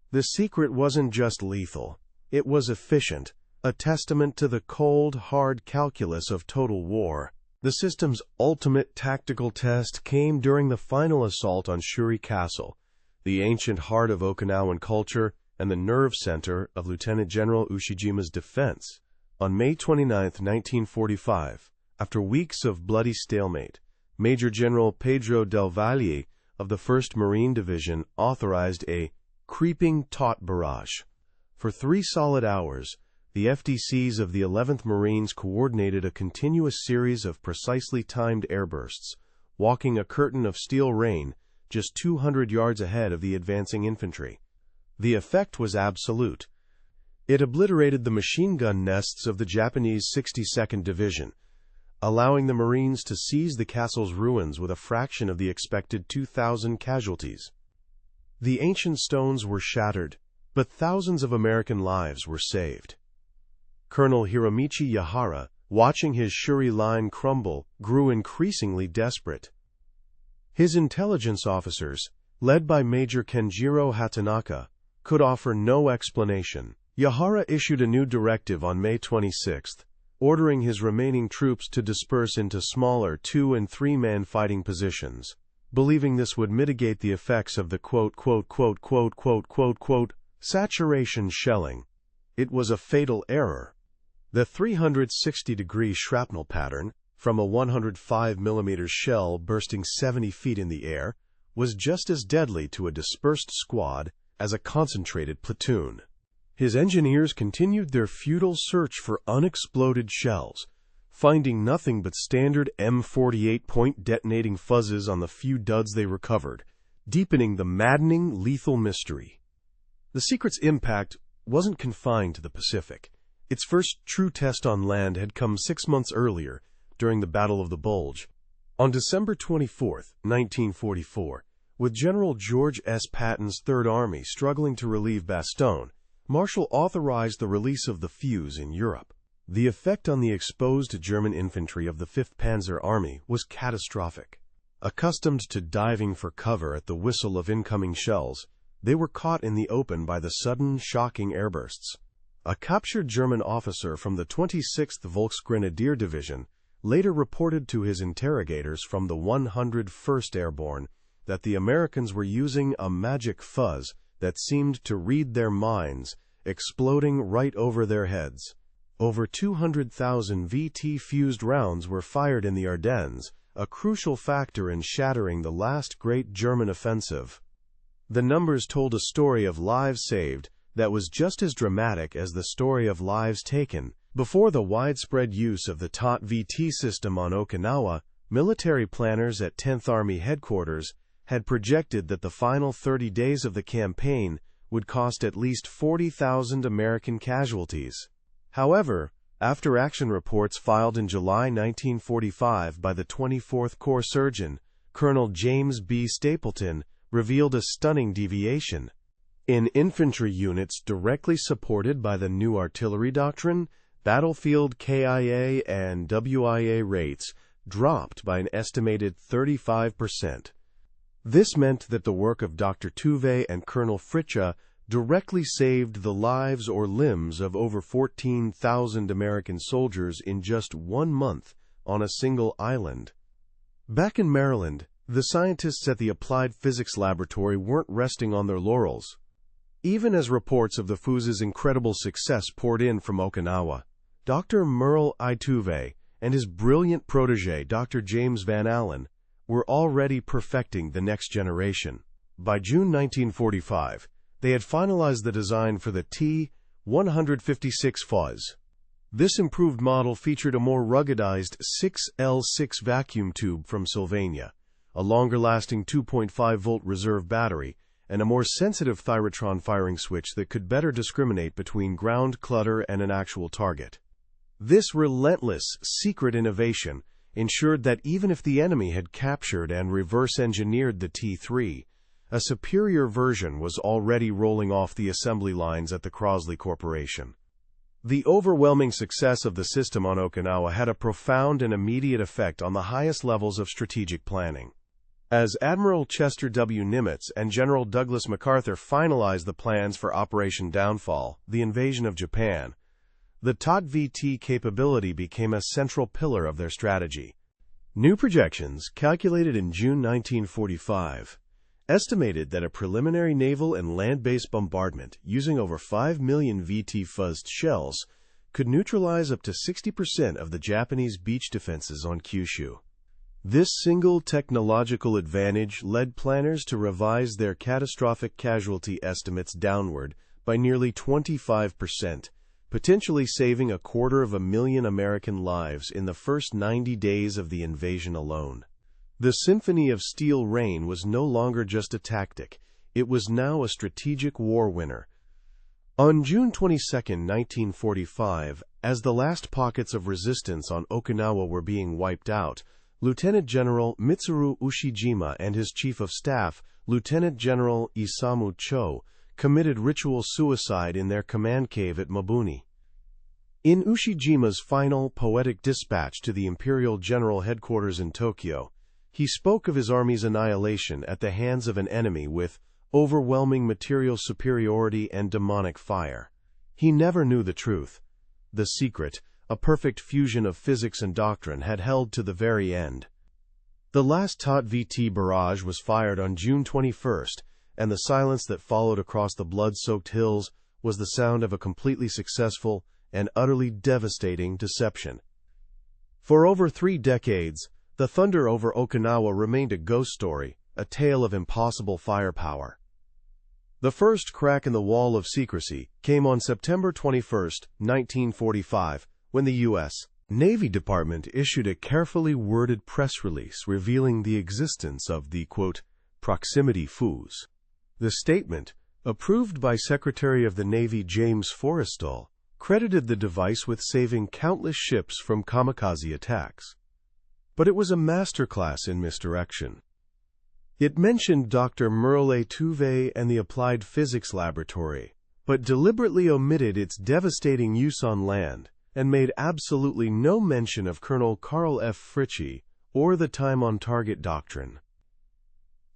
The secret wasn't just lethal, it was efficient, a testament to the cold, hard calculus of total war. The system's ultimate tactical test came during the final assault on Shuri Castle, the ancient heart of Okinawan culture and the nerve center of Lieutenant General Ushijima's defense. On May 29, 1945, after weeks of bloody stalemate, Major General Pedro Del Valle of the 1st Marine Division authorized a creeping taut barrage. For 3 solid hours, the FDCs of the 11th Marines coordinated a continuous series of precisely timed airbursts, walking a curtain of steel rain just 200 yards ahead of the advancing infantry. The effect was absolute. It obliterated the machine gun nests of the Japanese 62nd Division, allowing the Marines to seize the castle's ruins with a fraction of the expected 2,000 casualties. The ancient stones were shattered, but thousands of American lives were saved. Colonel Hiromichi Yahara, watching his Shuri line crumble, grew increasingly desperate. His intelligence officers, led by Major Kenjiro Hatanaka, could offer no explanation. Yahara issued a new directive on May 26, ordering his remaining troops to disperse into smaller 2- and 3-man fighting positions, believing this would mitigate the effects of the saturation shelling. It was a fatal error. The 360-degree shrapnel pattern, from a 105 mm shell bursting 70 feet in the air, was just as deadly to a dispersed squad as a concentrated platoon. His engineers continued their futile search for unexploded shells, finding nothing but standard M48 point-detonating fuzzes on the few duds they recovered, deepening the maddening, lethal mystery. The Secret's impact wasn't confined to the Pacific. Its first true test on land had come 6 months earlier, during the Battle of the Bulge. On December 24, 1944, with General George S. Patton's Third Army struggling to relieve Bastogne, Marshall authorized the release of the Fuze in Europe. The effect on the exposed German infantry of the 5th Panzer Army was catastrophic. Accustomed to diving for cover at the whistle of incoming shells, they were caught in the open by the sudden, shocking airbursts. A captured German officer from the 26th Volksgrenadier Division later reported to his interrogators from the 101st Airborne that the Americans were using a magic fuzz that seemed to read their minds, exploding right over their heads. Over 200,000 VT-fused rounds were fired in the Ardennes, a crucial factor in shattering the last great German offensive. The numbers told a story of lives saved that was just as dramatic as the story of lives taken. Before the widespread use of the TOT-VT system on Okinawa, military planners at 10th Army Headquarters had projected that the final 30 days of the campaign would cost at least 40,000 American casualties. However, after-action reports filed in July 1945 by the 24th Corps Surgeon, Colonel James B. Stapleton, revealed a stunning deviation. In infantry units directly supported by the new artillery doctrine, battlefield KIA and WIA rates dropped by an estimated 35%. This meant that the work of Dr. Tuve and Colonel Fritzsche directly saved the lives or limbs of over 14,000 American soldiers in just 1 month on a single island. Back in Maryland, the scientists at the Applied Physics Laboratory weren't resting on their laurels. Even as reports of the Fuze's incredible success poured in from Okinawa, Dr. Merle Tuve and his brilliant protege, Dr. James Van Allen, were already perfecting the next generation. By June 1945, they had finalized the design for the T-156 Fuzz. This improved model featured a more ruggedized 6L6 vacuum tube from Sylvania, a longer-lasting 2.5-volt reserve battery, and a more sensitive thyrotron firing switch that could better discriminate between ground clutter and an actual target. This relentless, secret innovation ensured that even if the enemy had captured and reverse-engineered the T-3, a superior version was already rolling off the assembly lines at the Crosley Corporation. The overwhelming success of the system on Okinawa had a profound and immediate effect on the highest levels of strategic planning. As Admiral Chester W. Nimitz and General Douglas MacArthur finalized the plans for Operation Downfall, the invasion of Japan, the TOT-VT capability became a central pillar of their strategy. New projections, calculated in June 1945, estimated that a preliminary naval and land-based bombardment using over 5 million VT-fuzzed shells could neutralize up to 60% of the Japanese beach defenses on Kyushu. This single technological advantage led planners to revise their catastrophic casualty estimates downward by nearly 25%, potentially saving 250,000 American lives in the first 90 days of the invasion alone. The Symphony of Steel Rain was no longer just a tactic, it was now a strategic war winner. On June 22, 1945, as the last pockets of resistance on Okinawa were being wiped out, Lieutenant General Mitsuru Ushijima and his Chief of Staff, Lieutenant General Isamu Cho, committed ritual suicide in their command cave at Mabuni. In Ushijima's final poetic dispatch to the Imperial General Headquarters in Tokyo, he spoke of his army's annihilation at the hands of an enemy with overwhelming material superiority and demonic fire. He never knew the truth. The secret, a perfect fusion of physics and doctrine, had held to the very end. The last TOT-VT barrage was fired on June 21st, and the silence that followed across the blood-soaked hills was the sound of a completely successful and utterly devastating deception. For over 3 decades, the thunder over Okinawa remained a ghost story, a tale of impossible firepower. The first crack in the wall of secrecy came on September 21, 1945, when the U.S. Navy Department issued a carefully worded press release revealing the existence of the, quote, proximity Fuze. The statement, approved by Secretary of the Navy James Forrestal, credited the device with saving countless ships from kamikaze attacks. But it was a masterclass in misdirection. It mentioned Dr. Merle Tuve and the Applied Physics Laboratory, but deliberately omitted its devastating use on land and made absolutely no mention of Colonel Carl Fritzsche or the time-on-target doctrine.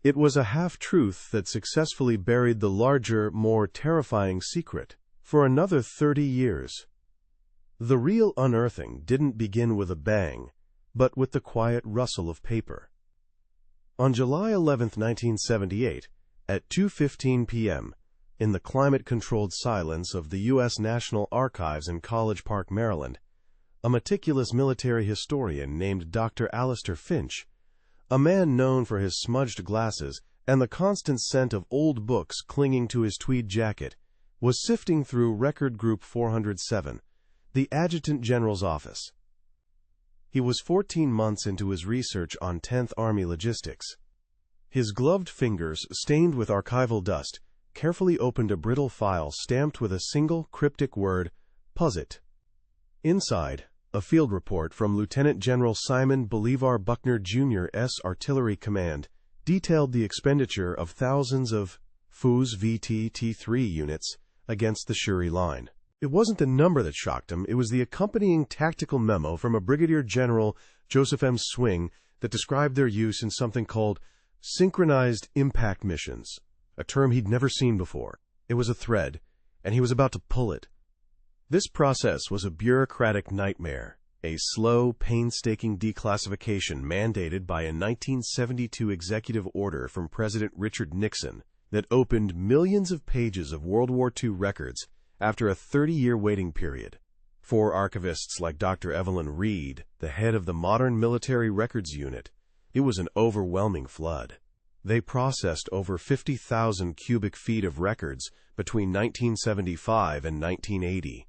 It was a half-truth that successfully buried the larger, more terrifying secret for another 30 years. The real unearthing didn't begin with a bang, but with the quiet rustle of paper. On July 11, 1978, at 2:15 p.m., in the climate-controlled silence of the U.S. National Archives in College Park, Maryland, a meticulous military historian named Dr. Alistair Finch, a man known for his smudged glasses and the constant scent of old books clinging to his tweed jacket, was sifting through Record Group 407, the Adjutant General's office. He was 14 months into his research on 10th Army logistics. His gloved fingers, stained with archival dust, carefully opened a brittle file stamped with a single cryptic word, POZIT. Inside, a field report from Lieutenant General Simon Bolivar Buckner Jr.'s Artillery Command detailed the expenditure of thousands of Fuze VT-T3 units against the Shuri line. It wasn't the number that shocked him, it was the accompanying tactical memo from a Brigadier General Joseph M. Swing that described their use in something called synchronized impact missions, a term he'd never seen before. It was a thread, and he was about to pull it. This process was a bureaucratic nightmare, a slow, painstaking declassification mandated by a 1972 executive order from President Richard Nixon that opened millions of pages of World War II records after a 30-year waiting period. For archivists like Dr. Evelyn Reed, the head of the Modern Military Records Unit, it was an overwhelming flood. They processed over 50,000 cubic feet of records between 1975 and 1980.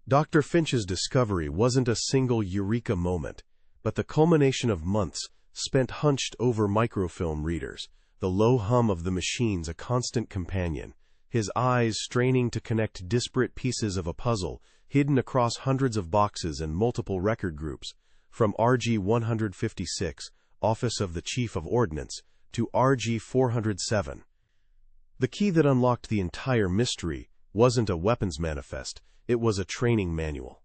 Dr. Finch's discovery wasn't a single eureka moment, but the culmination of months spent hunched over microfilm readers, the low hum of the machines a constant companion, his eyes straining to connect disparate pieces of a puzzle hidden across hundreds of boxes and multiple record groups, from RG 156, Office of the Chief of Ordnance, to RG 407. The key that unlocked the entire mystery wasn't a weapons manifest, it was a training manual.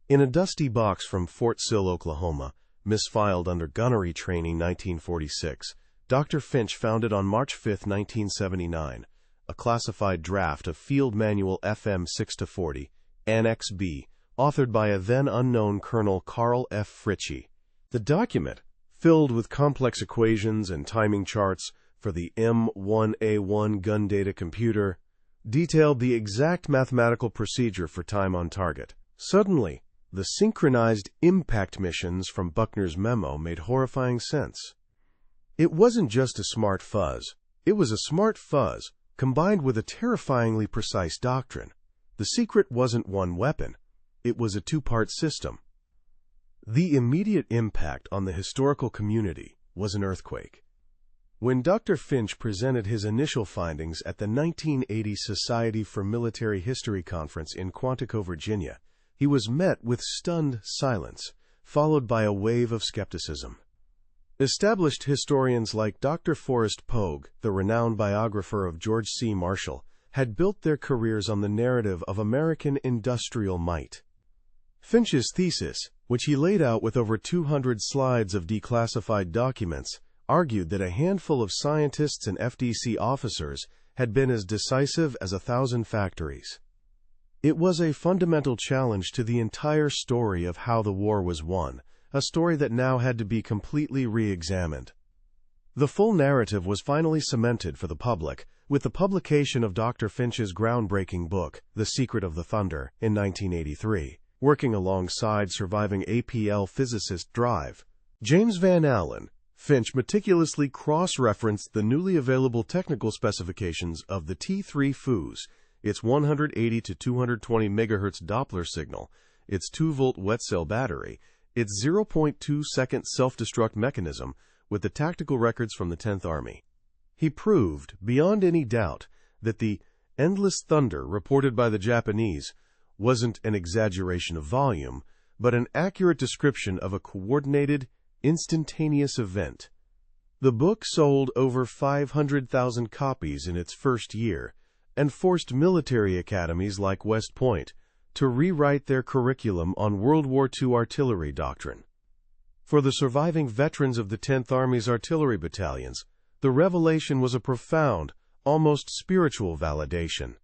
In a dusty box from Fort Sill, Oklahoma, misfiled under gunnery training 1946, Dr. Finch found it on March 5, 1979, a classified draft of Field Manual FM 6-40, Annex B, authored by a then-unknown Colonel Carl Fritzsche. The document, filled with complex equations and timing charts for the M1A1 gun data computer, detailed the exact mathematical procedure for time on target. Suddenly, the synchronized impact missions from Buckner's memo made horrifying sense. It wasn't just a smart fuzz. It was a smart fuzz combined with a terrifyingly precise doctrine. The secret wasn't one weapon. It was a two-part system. The immediate impact on the historical community was an earthquake. When Dr. Finch presented his initial findings at the 1980 Society for Military History Conference in Quantico, Virginia, he was met with stunned silence, followed by a wave of skepticism. Established historians like Dr. Forrest Pogue, the renowned biographer of George C. Marshall, had built their careers on the narrative of American industrial might. Finch's thesis, which he laid out with over 200 slides of declassified documents, argued that a handful of scientists and FDC officers had been as decisive as 1,000 factories. It was a fundamental challenge to the entire story of how the war was won, a story that now had to be completely re-examined. The full narrative was finally cemented for the public with the publication of Dr. Finch's groundbreaking book, The Secret of the Thunder, in 1983, working alongside surviving APL physicist Drive. James Van Allen, Finch meticulously cross-referenced the newly available technical specifications of the T3 Fuze, its 180 to 220 MHz Doppler signal, its 2-volt wet cell battery, its 0.2-second self-destruct mechanism, with the tactical records from the 10th Army. He proved, beyond any doubt, that the endless thunder reported by the Japanese wasn't an exaggeration of volume, but an accurate description of a coordinated, instantaneous event. The book sold over 500,000 copies in its first year and forced military academies like West Point to rewrite their curriculum on World War II artillery doctrine. For the surviving veterans of the 10th Army's artillery battalions, the revelation was a profound, almost spiritual validation.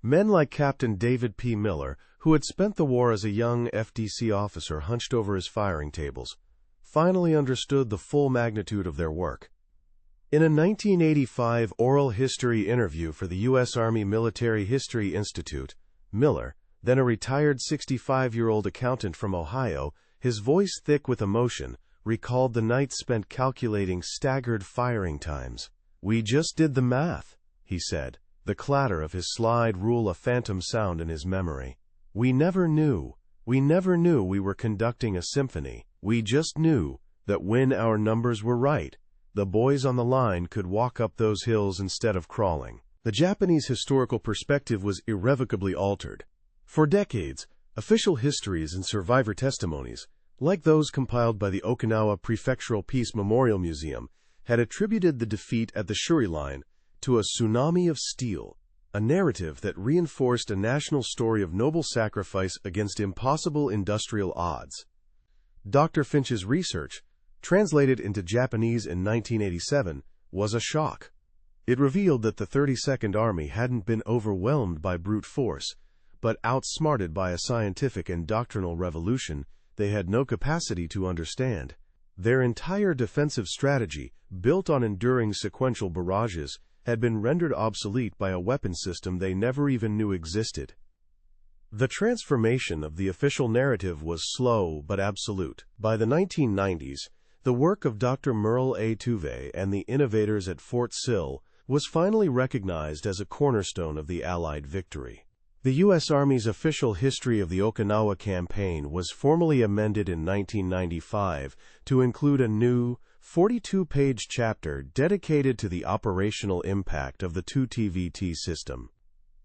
Men like Captain David P. Miller, who had spent the war as a young FDC officer hunched over his firing tables, finally understood the full magnitude of their work. In a 1985 oral history interview for the U.S. Army Military History Institute, Miller, then a retired 65-year-old accountant from Ohio, his voice thick with emotion, recalled the nights spent calculating staggered firing times. "We just did the math," he said, the clatter of his slide rule a phantom sound in his memory. We never knew we were conducting a symphony. We just knew that when our numbers were right, the boys on the line could walk up those hills instead of crawling." The Japanese historical perspective was irrevocably altered. For decades, official histories and survivor testimonies, like those compiled by the Okinawa Prefectural Peace Memorial Museum, had attributed the defeat at the Shuri Line to a tsunami of steel, a narrative that reinforced a national story of noble sacrifice against impossible industrial odds. Dr. Finch's research, translated into Japanese in 1987, was a shock. It revealed that the 32nd Army hadn't been overwhelmed by brute force, but outsmarted by a scientific and doctrinal revolution they had no capacity to understand. Their entire defensive strategy, built on enduring sequential barrages, had been rendered obsolete by a weapon system they never even knew existed. The transformation of the official narrative was slow but absolute. By the 1990s, the work of Dr. Merle Tuve and the innovators at Fort Sill was finally recognized as a cornerstone of the Allied victory. The U.S. Army's official history of the Okinawa campaign was formally amended in 1995 to include a new, 42-page chapter dedicated to the operational impact of the 2TVT system.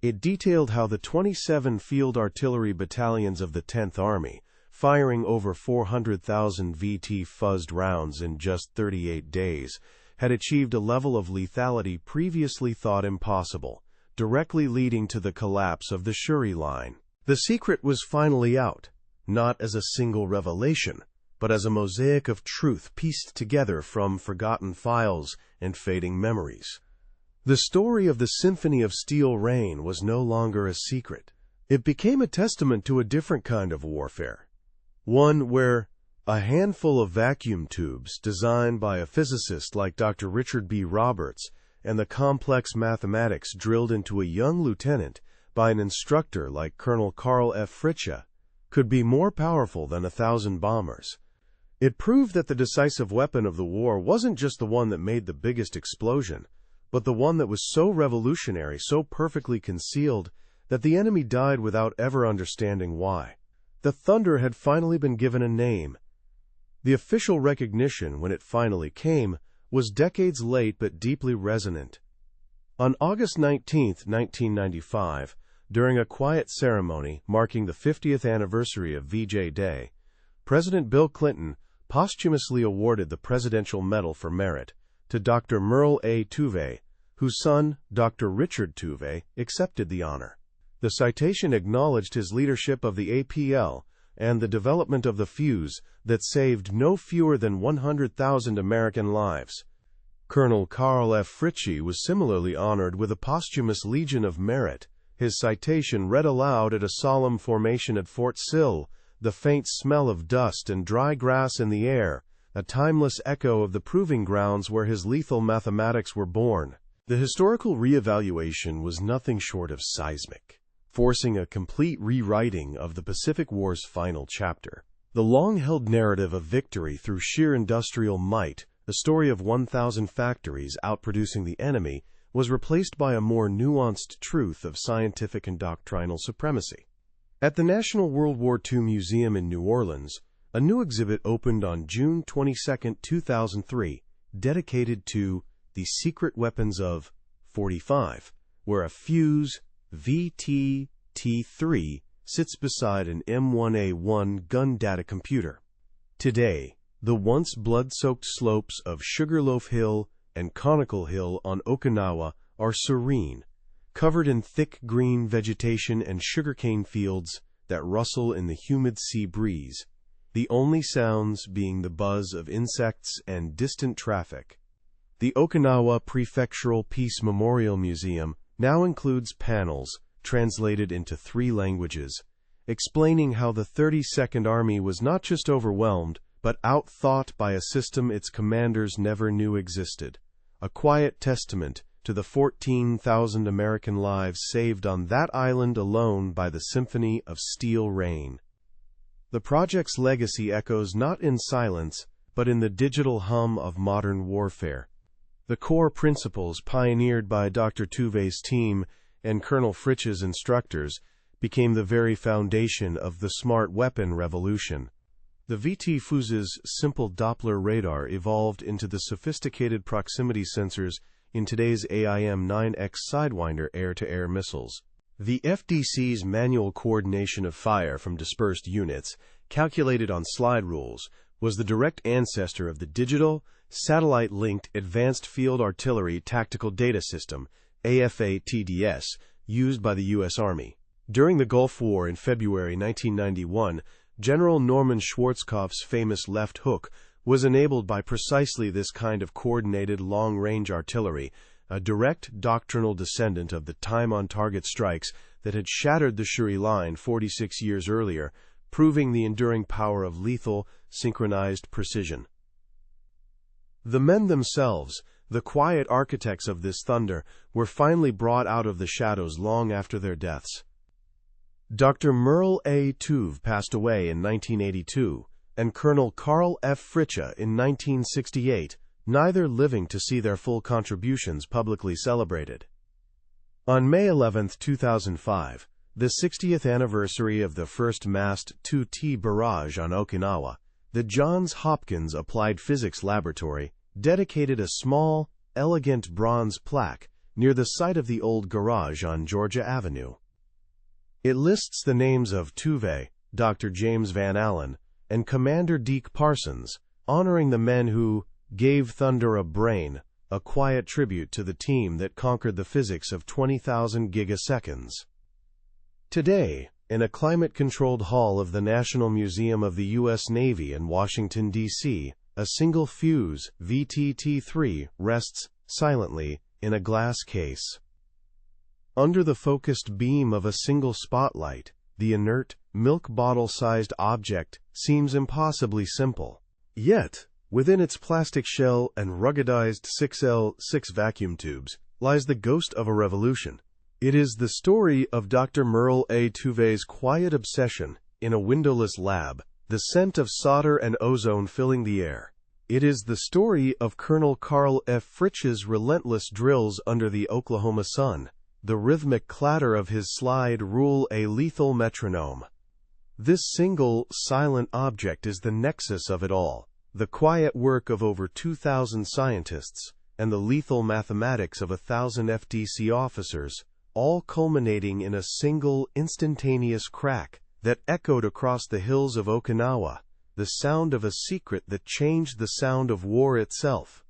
It detailed how the 27 field artillery battalions of the 10th Army, firing over 400,000 VT fuzzed rounds in just 38 days, had achieved a level of lethality previously thought impossible, directly leading to the collapse of the Shuri Line. The secret was finally out, not as a single revelation, but as a mosaic of truth pieced together from forgotten files and fading memories. The story of the Symphony of Steel Rain was no longer a secret. It became a testament to a different kind of warfare, one where a handful of vacuum tubes designed by a physicist like Dr. Richard B. Roberts and the complex mathematics drilled into a young lieutenant by an instructor like Colonel Carl Fritzsche could be more powerful than 1,000 bombers. It proved that the decisive weapon of the war wasn't just the one that made the biggest explosion, but the one that was so revolutionary, so perfectly concealed, that the enemy died without ever understanding why. The thunder had finally been given a name. The official recognition, when it finally came, was decades late but deeply resonant. On August 19, 1995, during a quiet ceremony marking the 50th anniversary of VJ Day, President Bill Clinton posthumously awarded the Presidential Medal for Merit to Dr. Merle Tuve, whose son, Dr. Richard Tuve, accepted the honor. The citation acknowledged his leadership of the APL and the development of the Fuze that saved no fewer than 100,000 American lives. Colonel Carl F. Fritzsche was similarly honored with a posthumous Legion of Merit. His citation read aloud at a solemn formation at Fort Sill, the faint smell of dust and dry grass in the air, a timeless echo of the proving grounds where his lethal mathematics were born. The historical reevaluation was nothing short of seismic, forcing a complete rewriting of the Pacific War's final chapter. The long-held narrative of victory through sheer industrial might, a story of 1,000 factories outproducing the enemy, was replaced by a more nuanced truth of scientific and doctrinal supremacy. At the National World War II Museum in New Orleans, a new exhibit opened on June 22, 2003, dedicated to the secret weapons of 45, where a Fuze VT-T3 sits beside an M1A1 gun data computer. Today, the once blood-soaked slopes of Sugarloaf Hill and Conical Hill on Okinawa are serene, covered in thick green vegetation and sugarcane fields that rustle in the humid sea breeze, the only sounds being the buzz of insects and distant traffic. The Okinawa Prefectural Peace Memorial Museum now includes panels, translated into 3 languages, explaining how the 32nd Army was not just overwhelmed, but outthought by a system its commanders never knew existed, a quiet testament to the 14,000 American lives saved on that island alone by the Symphony of Steel Rain. The project's legacy echoes not in silence, but in the digital hum of modern warfare. The core principles pioneered by Dr. Tuve's team and Colonel Fritzsche's instructors became the very foundation of the smart weapon revolution. The VT Fuze's simple Doppler radar evolved into the sophisticated proximity sensors in today's AIM-9X Sidewinder air-to-air missiles. The FDC's manual coordination of fire from dispersed units, calculated on slide rules, was the direct ancestor of the digital, satellite-linked Advanced Field Artillery Tactical Data System, AFA-TDS, used by the U.S. Army. During the Gulf War in February 1991, General Norman Schwarzkopf's famous left hook was enabled by precisely this kind of coordinated long-range artillery, a direct doctrinal descendant of the time-on-target strikes that had shattered the Shuri Line 46 years earlier, proving the enduring power of lethal, synchronized precision. The men themselves, the quiet architects of this thunder, were finally brought out of the shadows long after their deaths. Dr. Merle Tuve passed away in 1982, and Colonel Carl F. Fritzsche in 1968, neither living to see their full contributions publicly celebrated. On May 11, 2005, the 60th anniversary of the first massed 2T barrage on Okinawa, the Johns Hopkins Applied Physics Laboratory dedicated a small, elegant bronze plaque near the site of the old garage on Georgia Avenue. It lists the names of Tuve, Dr. James Van Allen, and Commander Deke Parsons, honoring the men who gave thunder a brain, a quiet tribute to the team that conquered the physics of 20,000 gigaseconds. Today, in a climate-controlled hall of the National Museum of the U.S. Navy in Washington, D.C., a single Fuze VT-T3 rests silently in a glass case. Under the focused beam of a single spotlight, the inert, milk bottle-sized object seems impossibly simple. Yet, within its plastic shell and ruggedized 6L6 vacuum tubes, lies the ghost of a revolution. It is the story of Dr. Merle Tuve's quiet obsession in a windowless lab, the scent of solder and ozone filling the air. It is the story of Colonel Carl F. Fritzsche's relentless drills under the Oklahoma sun, the rhythmic clatter of his slide rule a lethal metronome. This single, silent object is the nexus of it all, the quiet work of over 2,000 scientists, and the lethal mathematics of 1,000 FDC officers, all culminating in a single, instantaneous crack that echoed across the hills of Okinawa, the sound of a secret that changed the sound of war itself.